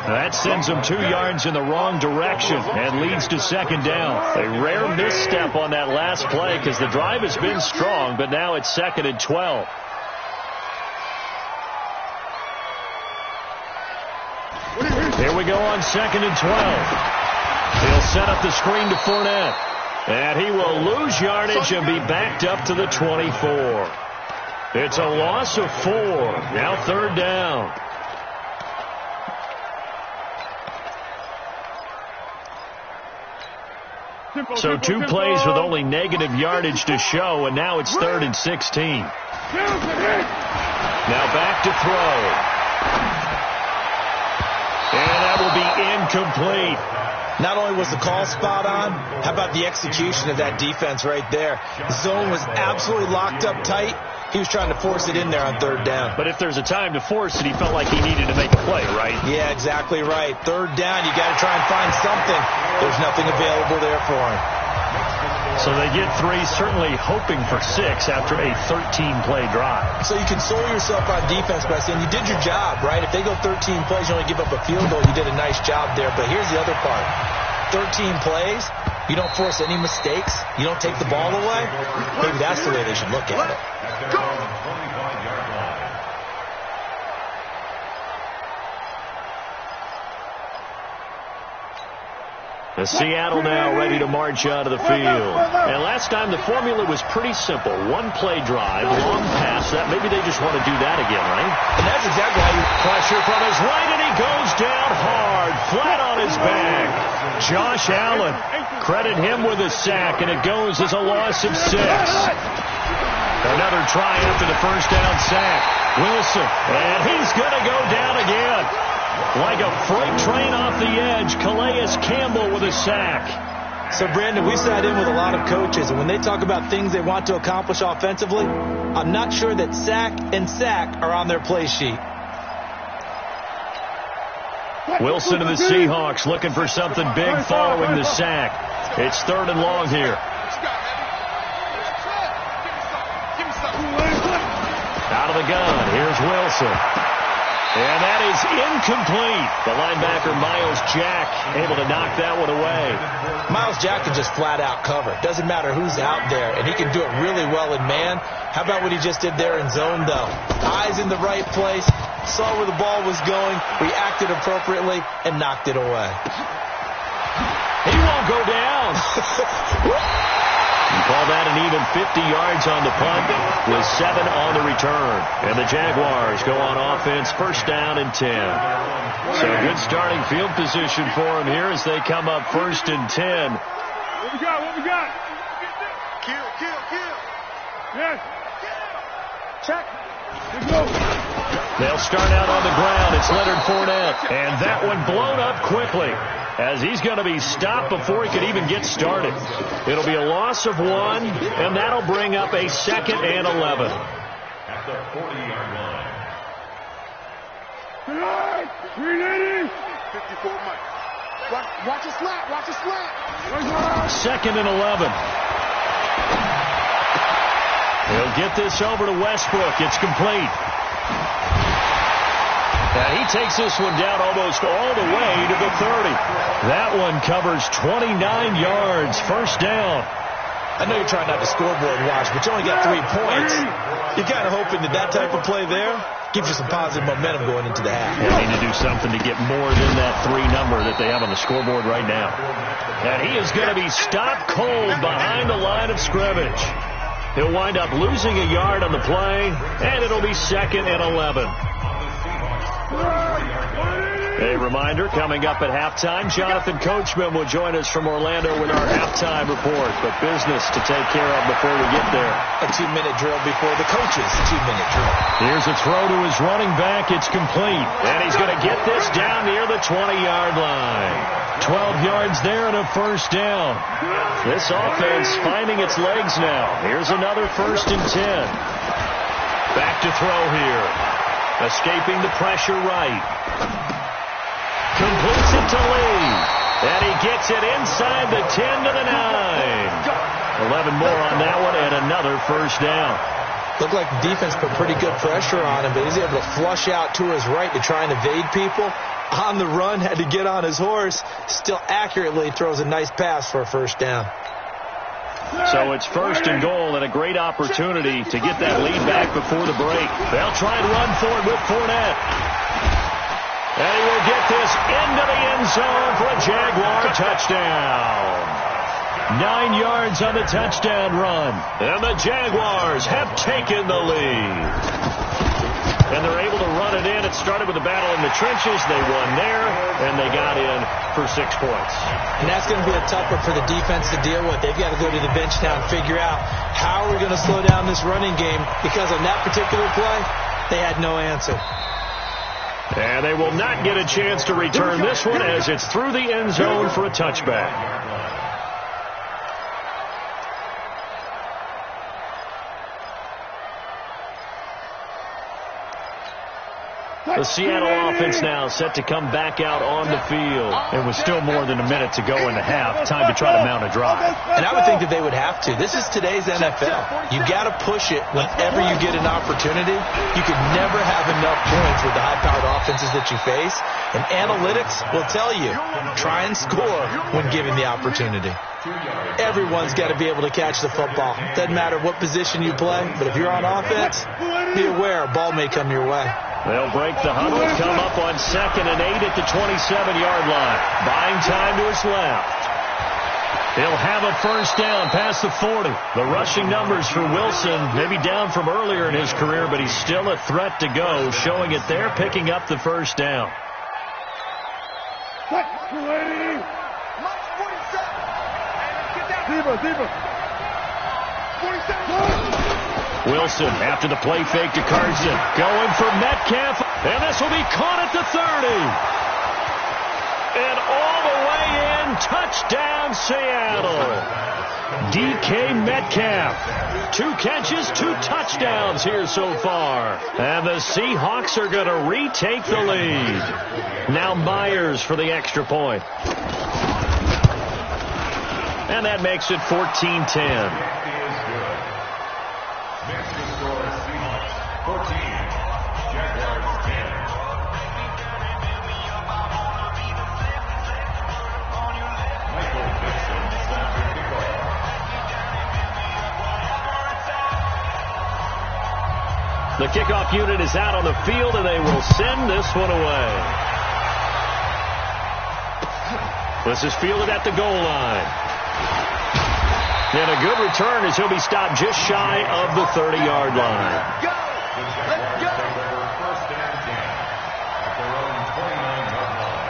That sends him 2 yards in the wrong direction and leads to 2nd down. A rare misstep on that last play because the drive has been strong, but now it's 2nd and 12. Here we go on 2nd and 12. He'll set up the screen to Fournette. And he will lose yardage and be backed up to the 24. It's a loss of 4. Now 3rd down. So 2 plays with only negative yardage to show, and now it's 3rd and 16. Now back to throw. And that will be incomplete. Not only was the call spot on, how about the execution of that defense right there? The zone was absolutely locked up tight. He was trying to force it in there on third down. But if there's a time to force it, he felt like he needed to make a play, right? Yeah, exactly right. Third down, you got to try and find something. There's nothing available there for him. So they get 3, certainly hoping for 6 after a 13-play drive. So you console yourself on defense by saying you did your job, right? If they go 13 plays, you only give up a field goal, you did a nice job there. But here's the other part. 13 plays, you don't force any mistakes, you don't take the ball away. Maybe that's the way they should look at it. The Seattle now ready to march out of the field. And last time the formula was pretty simple. 1-play drive, long pass. That maybe they just want to do that again, right? And that's exactly how you pressure from his right, and he goes down hard, flat on his back. Josh Allen, credit him with a sack, and it goes as a loss of 6. Another try after the first down sack. Wilson, and he's going to go down again. Like a freight train off the edge, Calais Campbell with a sack. So, Brandon, we sat in with a lot of coaches, and when they talk about things they want to accomplish offensively, I'm not sure that sack and sack are on their play sheet. Wilson and the Seahawks looking for something big following the sack. It's 3rd and long here. Out of the gun, here's Wilson. And that is incomplete. The linebacker, Miles Jack, able to knock that one away. Miles Jack can just flat out cover. Doesn't matter who's out there, and he can do it really well in man. How about what he just did there in zone, though? Eyes in the right place, saw where the ball was going, reacted appropriately, and knocked it away. He won't go down. You call that an even 50 yards on the punt with 7 on the return. And the Jaguars go on offense, 1st down and 10. So good starting field position for them here as they come up 1st and 10. What we got? What we got? Kill. Yes. Check. Let's go. They'll start out on the ground. It's Leonard Fournette. And that one blown up quickly, as he's going to be stopped before he could even get started. It'll be a loss of 1, and that'll bring up a 2nd and 11. At the 40-yard line. Hey, 380. 54 Mike. Watch a slant. Watch a slant. 2nd and 11. He'll get this over to Westbrook. It's complete. And he takes this one down almost all the way to the 30. That one covers 29 yards. 1st down. I know you're trying not to scoreboard watch, but you only got 3 points. You're kind of hoping that type of play there gives you some positive momentum going into the half. They need to do something to get more than that 3 number that they have on the scoreboard right now. And he is going to be stopped cold behind the line of scrimmage. He'll wind up losing a yard on the play, and it'll be 2nd and 11. A reminder, coming up at halftime, Jonathan Coachman will join us from Orlando with our halftime report. But business to take care of before we get there. A 2-minute drill before the coach's 2-minute drill. Here's a throw to his running back. It's complete. And he's going to get this down near the 20-yard line. 12 yards there and a 1st down. This offense finding its legs now. Here's another 1st and 10. Back to throw here. Escaping the pressure right. Completes it to Lee. And he gets it inside the 10 to the 9. 11 more on that one and another 1st down. Looked like the defense put pretty good pressure on him, but he's able to flush out to his right to try and evade people. On the run, had to get on his horse. Still accurately throws a nice pass for a 1st down. So it's 1st and goal and a great opportunity to get that lead back before the break. They'll try and run for it with Fournette. And he will get this into the end zone for a Jaguar touchdown. 9 yards on the touchdown run. And the Jaguars have taken the lead. And they're able to run it in. It started with a battle in the trenches. They won there, and they got in for 6 points. And that's going to be a tough one for the defense to deal with. They've got to go to the bench now and figure out how are we going to slow down this running game, because on that particular play, they had no answer. And they will not get a chance to return this one as it's through the end zone for a touchback. The Seattle offense now set to come back out on the field. And with still more than a minute to go in the half, time to try to mount a drive. And I would think that they would have to. This is today's NFL. You got to push it whenever you get an opportunity. You could never have enough points with the high-powered offenses that you face. And analytics will tell you, try and score when given the opportunity. Everyone's got to be able to catch the football. Doesn't matter what position you play, but if you're on offense, be aware a ball may come your way. They'll break the huddle, come up on 2nd and 8 at the 27-yard line. Buying time to his left. He'll have a first down past the 40. The rushing numbers for Wilson, maybe down from earlier in his career, but he's still a threat to go, showing it there, picking up the first down. Wilson, after the play fake to Carson, going for Metcalf, and this will be caught at the 30. And all the way in, touchdown Seattle. DK Metcalf, 2 catches, 2 touchdowns here so far. And the Seahawks are going to retake the lead. Now Myers for the extra point. And that makes it 14-10. The kickoff unit is out on the field, and they will send this one away. This is fielded at the goal line. And a good return as he'll be stopped just shy of the 30-yard line. Let's go. First and 10 at their own 29-yard line.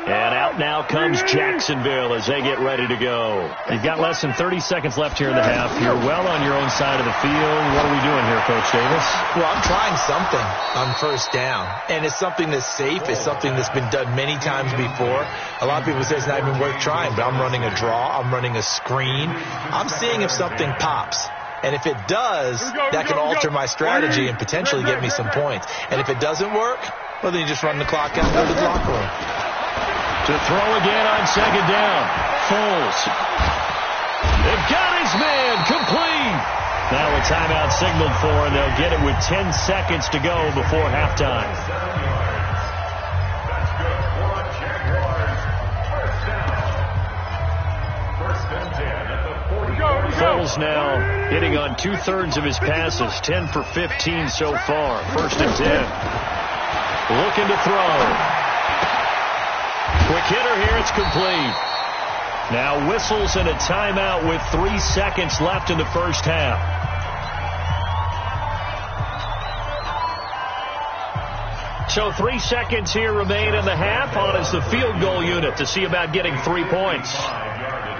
And out now comes Jacksonville as they get ready to go. You've got less than 30 seconds left here in the half. You're well on your own side of the field. What are we doing here, Coach Davis? Well, I'm trying something on first down. And it's something that's safe. It's something that's been done many times before. A lot of people say it's not even worth trying, but I'm running a draw. I'm running a screen. I'm seeing if something pops. And if it does, that can alter my strategy and potentially get me some points. And if it doesn't work, well, then you just run the clock out and go to the locker room. To throw again on 2nd down. Foles. They've got his man complete. Now a timeout signaled for, and they'll get it with 10 seconds to go before halftime. That's good for Jaguars. First down. First and 10 at the 40. Foles now hitting on 2/3 of his passes. 10 for 15 so far. First and 10. Looking to throw. Quick hitter here, it's complete. Now whistles and a timeout with 3 seconds left in the first half. So 3 seconds here remain in the half on as the field goal unit to see about getting 3 points.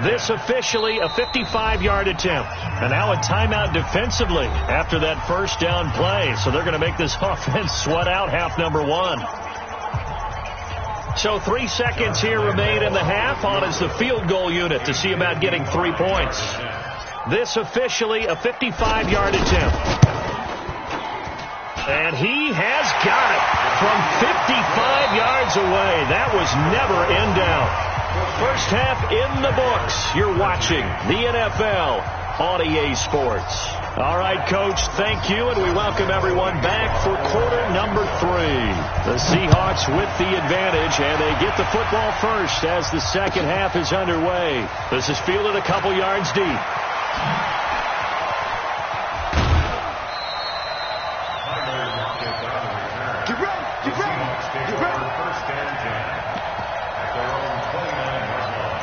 This officially a 55-yard attempt. And now a timeout defensively after that first down play. So they're going to make this offense sweat out half number 1. So 3 seconds here remain in the half on as the field goal unit to see about getting 3 points. This officially a 55-yard attempt. And he has got it from 55 yards away. That was never in doubt. First half in the books. You're watching the NFL on EA Sports. All right, Coach, thank you, and we welcome everyone back for quarter number 3. The Seahawks with the advantage, and they get the football first as the second half is underway. This is fielded a couple yards deep. First and 10 at their own 29-yard line.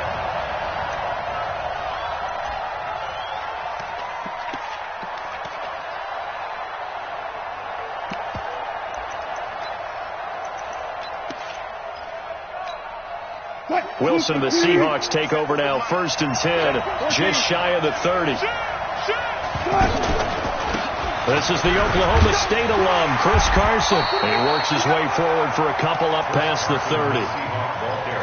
Wilson, the Seahawks take over now. First and 10, just shy of the 30. This is the Oklahoma State alum, Chris Carson. And he works his way forward for a couple up past the 30.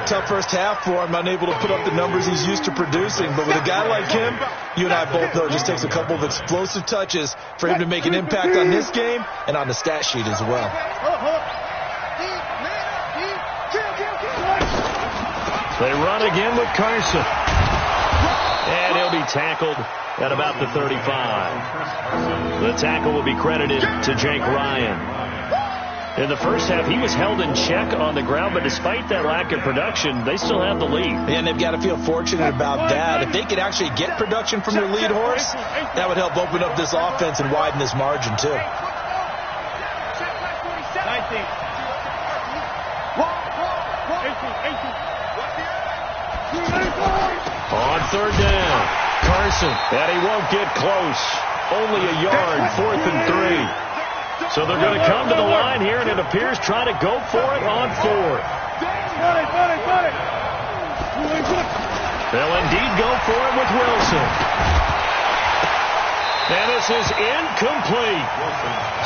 Tough first half for him, unable to put up the numbers he's used to producing. But with a guy like him, you and I both know it just takes a couple of explosive touches for him to make an impact on this game and on the stat sheet as well. They run again with Carson. And he'll be tackled at about the 35. The tackle will be credited to Jake Ryan. In the first half, he was held in check on the ground, but despite that lack of production, they still have the lead. And they've got to feel fortunate about that. If they could actually get production from their lead horse, that would help open up this offense and widen this margin, too. 19. On third down, Carson, and he won't get close. Only a yard, 4th and 3. So they're going to come to the line here, and it appears try to go for it on 4th. They'll indeed go for it with Wilson. And this is incomplete.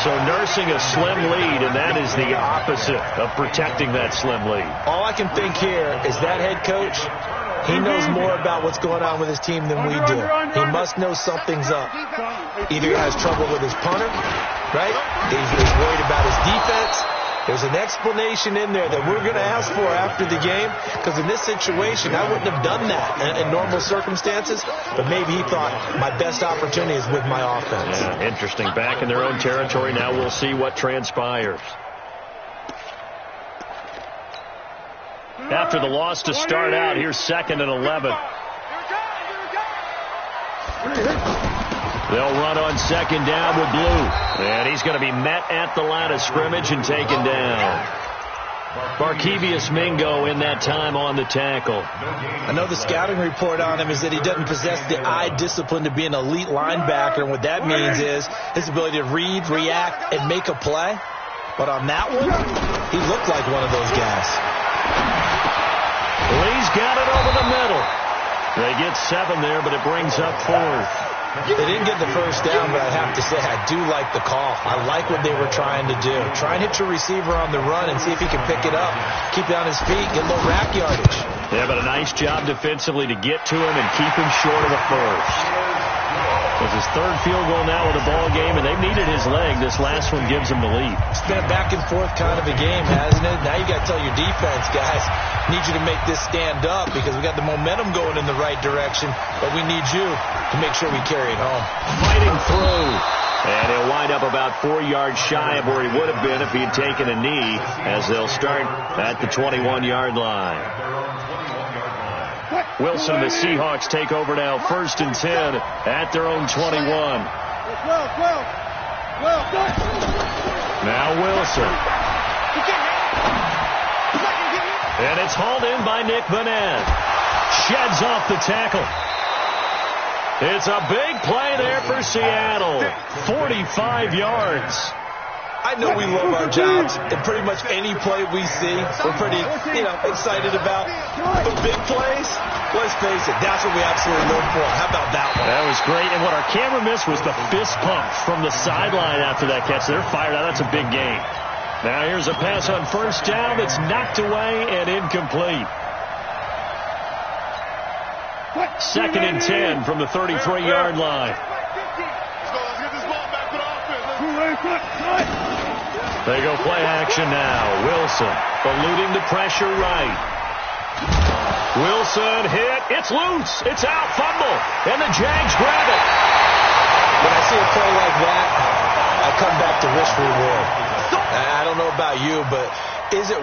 So nursing a slim lead, and that is the opposite of protecting that slim lead. All I can think here is that head coach, he knows more about what's going on with his team than we do. He must know something's up. Either he has trouble with his punter, right? He's worried about his defense. There's an explanation in there that we're going to ask for after the game, because in this situation, I wouldn't have done that in normal circumstances, but maybe he thought my best opportunity is with my offense. Yeah, interesting. Back in their own territory. Now we'll see what transpires. After the loss to start out, here's 2nd and 11. They'll run on 2nd down with Blue. And he's going to be met at the line of scrimmage and taken down. Barkevius Mingo in that time on the tackle. I know the scouting report on him is that he doesn't possess the eye discipline to be an elite linebacker. And what that means is his ability to read, react, and make a play. But on that one, he looked like one of those guys. Lee's got it over the middle. They get 7 there, but it brings up 4th. They didn't get the first down, but I have to say I do like the call. I like what they were trying to do. Try and hit your receiver on the run and see if he can pick it up. Keep it on his feet, get a little rack yardage. Yeah, but a nice job defensively to get to him and keep him short of the first. It's his 3rd field goal now with the ball game, and they've needed his leg. This last one gives him the lead. It's been a back-and-forth kind of a game, hasn't it? Now you got to tell your defense, guys, need you to make this stand up because we got the momentum going in the right direction, but we need you to make sure we carry it home. Fighting through. And he'll wind up about 4 yards shy of where he would have been if he had taken a knee, as they'll start at the 21-yard line. Wilson and the Seahawks take over now, 1st and 10 at their own 21. Now Wilson. And it's hauled in by Nick Burnett. Sheds off the tackle. It's a big play there for Seattle. 45 yards. I know we love our jobs, and pretty much any play we see, we're pretty, excited about. But big plays, let's face it, that's what we absolutely live for. How about that one? That was great, and what our camera missed was the fist pump from the sideline after that catch. They're fired out. That's a big gain. Now here's a pass on 1st down that's knocked away and incomplete. 2nd and 10 from the 33-yard line. They go play action now. Wilson eluding the pressure right. Wilson hit. It's loose. It's out. Fumble. And the Jags grab it. When I see a play like that, I come back to risk reward. I don't know about you, but is it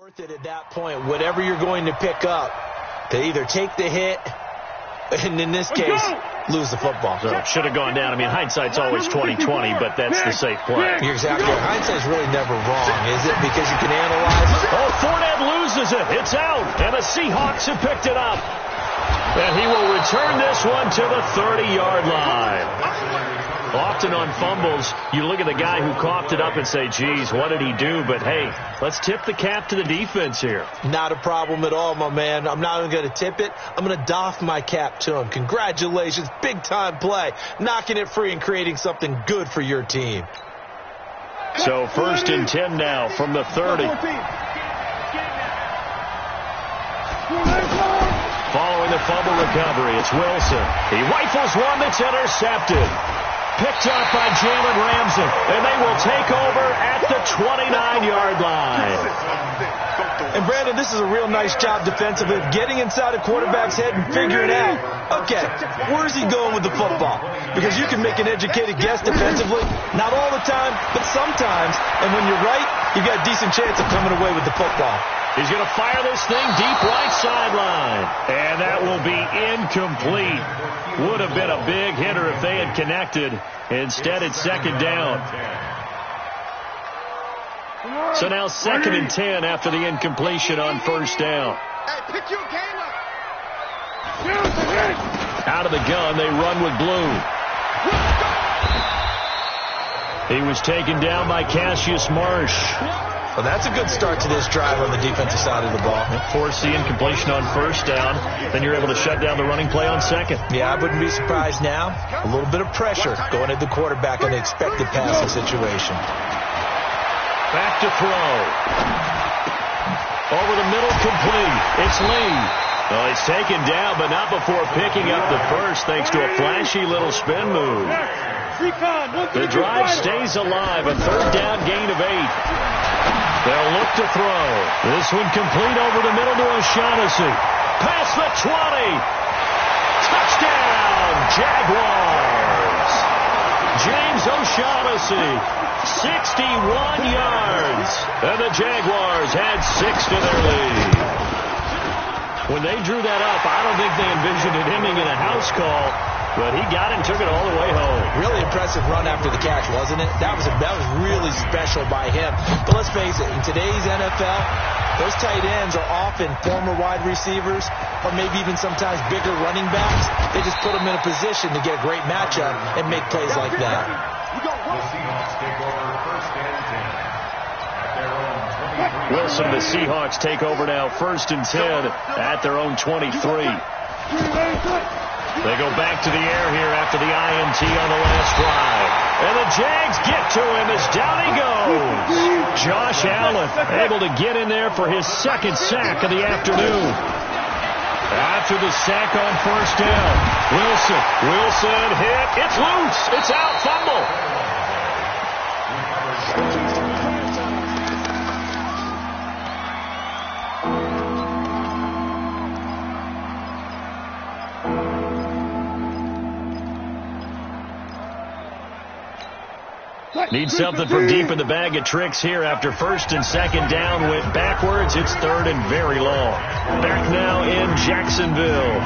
worth it at that point? Whatever you're going to pick up, to either take the hit, and in this case, lose the football. So it should have gone down. I mean, hindsight's always 20/20, but that's the safe play. You're exactly right. Hindsight's really never wrong, is it? Because you can analyze it. Oh, Fournette loses it. It's out, and the Seahawks have picked it up. And he will return this one to the 30-yard line. Often on fumbles, you look at the guy who coughed it up and say, geez, what did he do? But, hey, let's tip the cap to the defense here. Not a problem at all, my man. I'm not even going to tip it. I'm going to doff my cap to him. Congratulations. Big-time play. Knocking it free and creating something good for your team. So 1st and 10 now from the 30. Following the fumble recovery, it's Wilson. He rifles one that's intercepted. Picked up by Jalen Ramsey, and they will take over at the 29-yard line. And, Brandon, this is a real nice job defensively of getting inside a quarterback's head and figuring out, okay, where's he going with the football? Because you can make an educated guess defensively, not all the time, but sometimes. And when you're right, you got a decent chance of coming away with the football. He's going to fire this thing deep right sideline. And that will be incomplete. Would have been a big hitter if they had connected. Instead, it's 2nd down. So now 2nd and 10 after the incompletion on 1st down. Hey, pick your game up. Out of the gun, they run with Blue. He was taken down by Cassius Marsh. Well, that's a good start to this drive on the defensive side of the ball. Force the incompletion on 1st down. Then you're able to shut down the running play on 2nd. Yeah, I wouldn't be surprised now. A little bit of pressure going at the quarterback in the expected passing situation. Back to throw. Over the middle, complete. It's Lee. Well, he's taken down, but not before picking up the first, thanks to a flashy little spin move. The drive stays alive. A 3rd down gain of 8. They'll look to throw. This one complete over the middle to O'Shaughnessy. Past the 20. Touchdown, Jaguars. James O'Shaughnessy, 61 yards. And the Jaguars had 6 to their lead. When they drew that up, I don't think they envisioned it ending in a house call. But he got it and took it all the way home. Really impressive run after the catch, wasn't it? That was really special by him. But let's face it, in today's NFL, those tight ends are often former wide receivers or maybe even sometimes bigger running backs. They just put them in a position to get a great matchup and make plays like that. The Seahawks take over 1st and 10 at their own 23. Wilson, the Seahawks take over now 1st and 10 at their own 23. They go back to the air here after the INT on the last drive. And the Jags get to him as down he goes. Josh Allen able to get in there for his 2nd sack of the afternoon. After the sack on 1st down, Wilson hit. It's loose. It's out. Fumble. Need something from deep in the bag of tricks here after 1st and 2nd down went backwards. It's 3rd and very long. Back now in Jacksonville.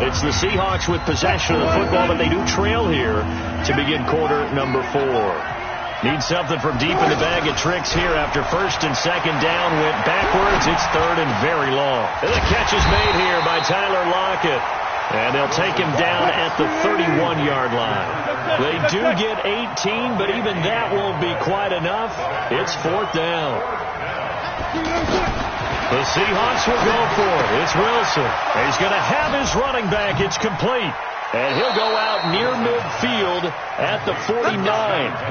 It's the Seahawks with possession of the football, but they do trail here to begin quarter number 4. Need something from deep in the bag of tricks here after 1st and 2nd down went backwards. It's 3rd and very long. And the catch is made here by Tyler Lockett. And they'll take him down at the 31-yard line. They do get 18, but even that won't be quite enough. It's 4th down. The Seahawks will go for it. It's Wilson. He's going to have his running back. It's complete. And he'll go out near midfield at the 49.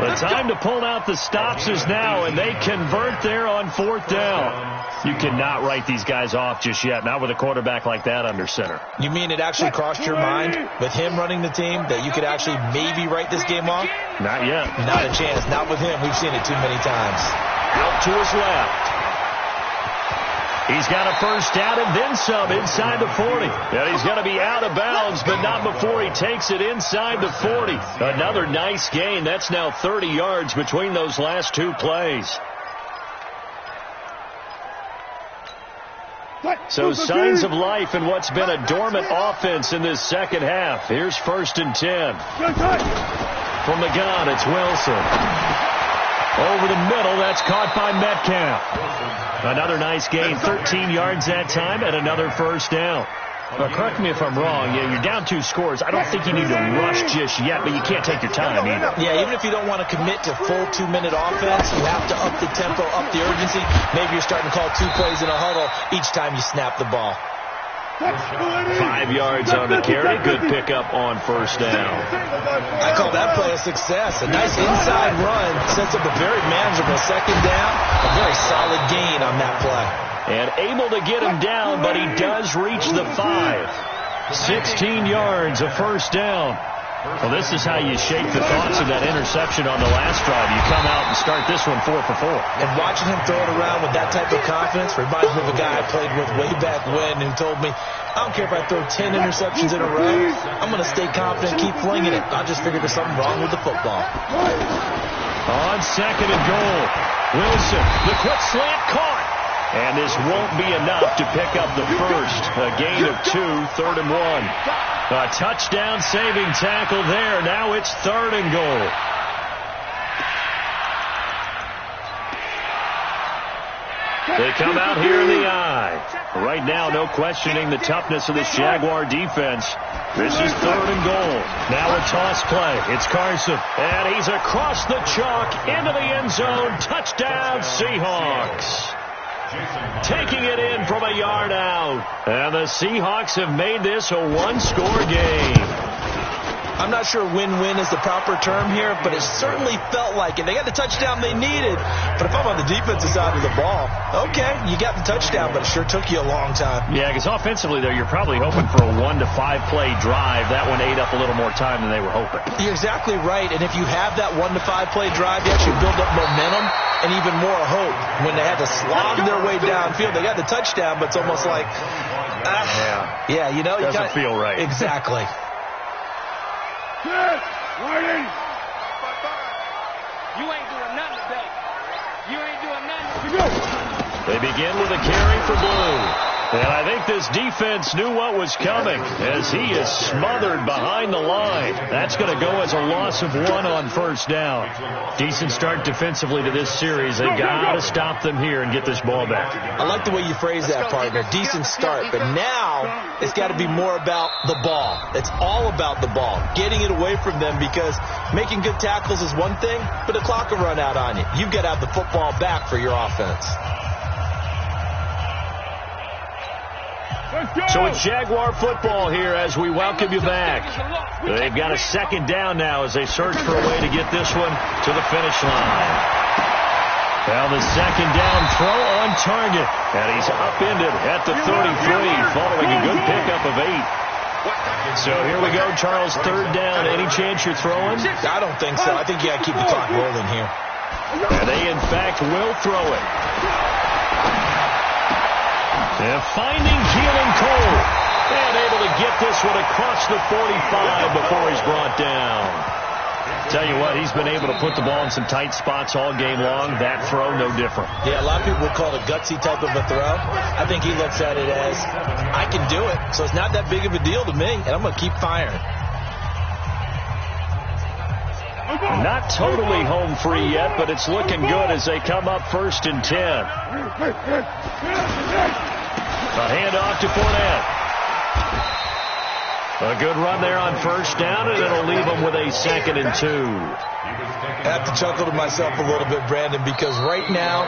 The time to pull out the stops is now, and they convert there on 4th down. You cannot write these guys off just yet, not with a quarterback like that under center. You mean it actually crossed your mind with him running the team that you could actually maybe write this game off? Not yet. Not a chance. Not with him. We've seen it too many times. Out to his left. He's got a 1st down and then some inside the 40. And he's going to be out of bounds, but not before he takes it inside the 40. Another nice gain. That's now 30 yards between those last 2 plays. So signs of life in what's been a dormant offense in this 2nd half. Here's 1st and 10. From the gun, it's Wilson. Over the middle, that's caught by Metcalf. Another nice gain, 13 yards that time, and another 1st down. Well, correct me if I'm wrong. Yeah, you're down 2 scores. I don't think you need to rush just yet, but you can't take your time either. Yeah, even if you don't want to commit to full 2-minute offense, you have to up the tempo, up the urgency. Maybe you're starting to call 2 plays in a huddle each time you snap the ball. 5 yards on the carry. Good pickup on first down. I call that play a success. A nice inside run sets up a very manageable second down. A very solid gain on that play. And able to get him down, but he does reach the 5. 16 yards, a first down. Well, this is how you shake the thoughts of that interception on the last drive. You come out and start this one 4 for 4. And watching him throw it around with that type of confidence reminds me of a guy I played with way back when who told me, I don't care if I throw 10 interceptions in a row. I'm going to stay confident, keep flinging it. I just figured there's something wrong with the football. On second and goal, Wilson, the quick slant caught. And this won't be enough to pick up the first. A gain of 2, 3rd and 1. A touchdown saving tackle there. Now it's 3rd and goal. They come out here in the eye. Right now, no questioning the toughness of this Jaguar defense. This is 3rd and goal. Now a toss play. It's Carson. And he's across the chalk into the end zone. Touchdown, Seahawks. Taking it in from a yard out. And the Seahawks have made this a 1-score game. I'm not sure win-win is the proper term here, but it certainly felt like it. They got the touchdown they needed. But if I'm on the defensive side of the ball, okay, you got the touchdown, but it sure took you a long time. Yeah, because offensively, though, you're probably hoping for a 1 to 5 play drive. That one ate up a little more time than they were hoping. You're exactly right. And if you have that 1 to 5 play drive, you actually build up momentum and even more hope. When they had to slog their way downfield, they got the touchdown, but it's almost like, yeah, you know, doesn't feel right. Exactly. Good. Warning. You ain't doing nothing today. You ain't doing nothing. They begin with a carry for Blue. And I think this defense knew what was coming as he is smothered behind the line. That's going to go as a loss of 1 on first down. Decent start defensively to this series. They've got to stop them here and get this ball back. I like the way you phrase that, partner. Decent start. But now it's got to be more about the ball. It's all about the ball. Getting it away from them, because making good tackles is one thing, but the clock will run out on you. You've got to have the football back for your offense. So it's Jaguar football here as we welcome you back. They've got a second down now as they search for a way to get this one to the finish line. Now the second down throw on target. And he's upended at the 33 following a good pickup of 8. So here we go, Charles, 3rd down. Any chance you're throwing? I don't think so. I think you got to keep the clock rolling here. And they, in fact, will throw it. And finding Keelan Cole. And able to get this one across the 45 before he's brought down. Tell you what, he's been able to put the ball in some tight spots all game long. That throw, no different. Yeah, a lot of people would call it a gutsy type of a throw. I think he looks at it as, I can do it, so it's not that big of a deal to me, and I'm going to keep firing. Not totally home free yet, but it's looking good as they come up 1st and 10. A handoff to Fournette. A good run there on first down, and it'll leave them with a 2nd and 2. I have to chuckle to myself a little bit, Brandon, because right now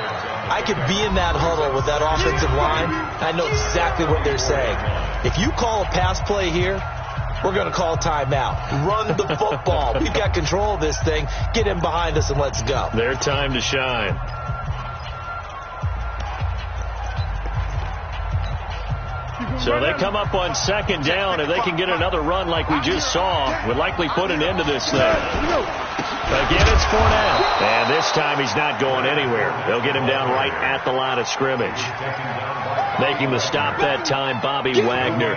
I could be in that huddle with that offensive line. I know exactly what they're saying. If you call a pass play here, we're going to call timeout. Run the football. We've got control of this thing. Get in behind us and let's go. Their time to shine. So they come up on 2nd down. If they can get another run like we just saw, would likely put an end to this thing. Again, it's Fournette. And this time he's not going anywhere. They'll get him down right at the line of scrimmage. Making the stop that time, Bobby Wagner.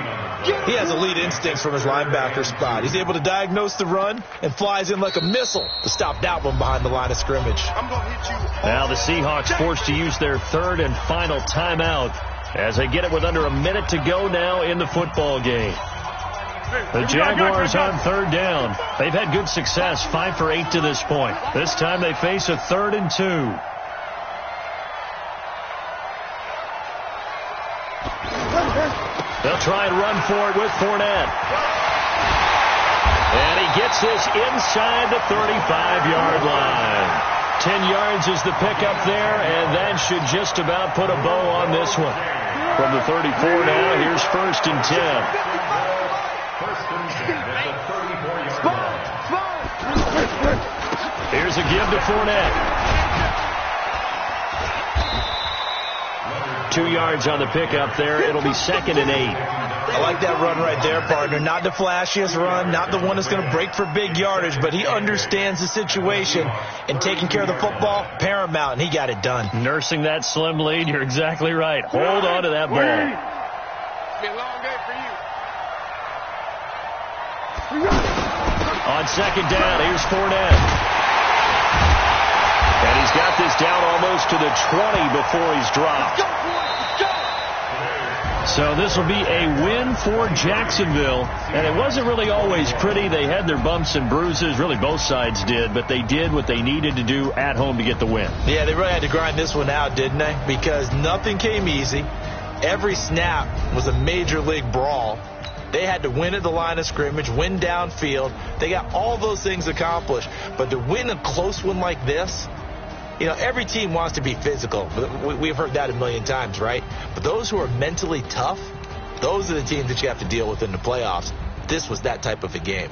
He has elite instincts from his linebacker spot. He's able to diagnose the run and flies in like a missile to stop that one behind the line of scrimmage. Now the Seahawks forced to use their 3rd and final timeout as they get it with under a minute to go now in the football game. The Jaguars on 3rd down. They've had good success, 5 for 8 to this point. This time they face a 3rd and 2. They'll try and run for it with Fournette. And he gets this inside the 35-yard line. 10 yards is the pickup there, and that should just about put a bow on this one. From the 34 now, here's 1st and 10. 1st and 10 at the 34-yard line. Here's a give to Fournette. 2 yards on the pickup there. It'll be 2nd and 8. I like that run right there, partner. Not the flashiest run, not the one that's going to break for big yardage, but he understands the situation, and taking care of the football, paramount, and he got it done. Nursing that slim lead, you're exactly right. Hold on to that ball. It's been a long day for you. On 2nd down, here's Fournette. And he's got this down almost to the 20 before he's dropped. So this will be a win for Jacksonville. And it wasn't really always pretty. They had their bumps and bruises. Really, both sides did. But they did what they needed to do at home to get the win. Yeah, they really had to grind this one out, didn't they? Because nothing came easy. Every snap was a major league brawl. They had to win at the line of scrimmage, win downfield. They got all those things accomplished. But to win a close one like this, you know, every team wants to be physical. We've heard that a million times, right? But those who are mentally tough, those are the teams that you have to deal with in the playoffs. This was that type of a game.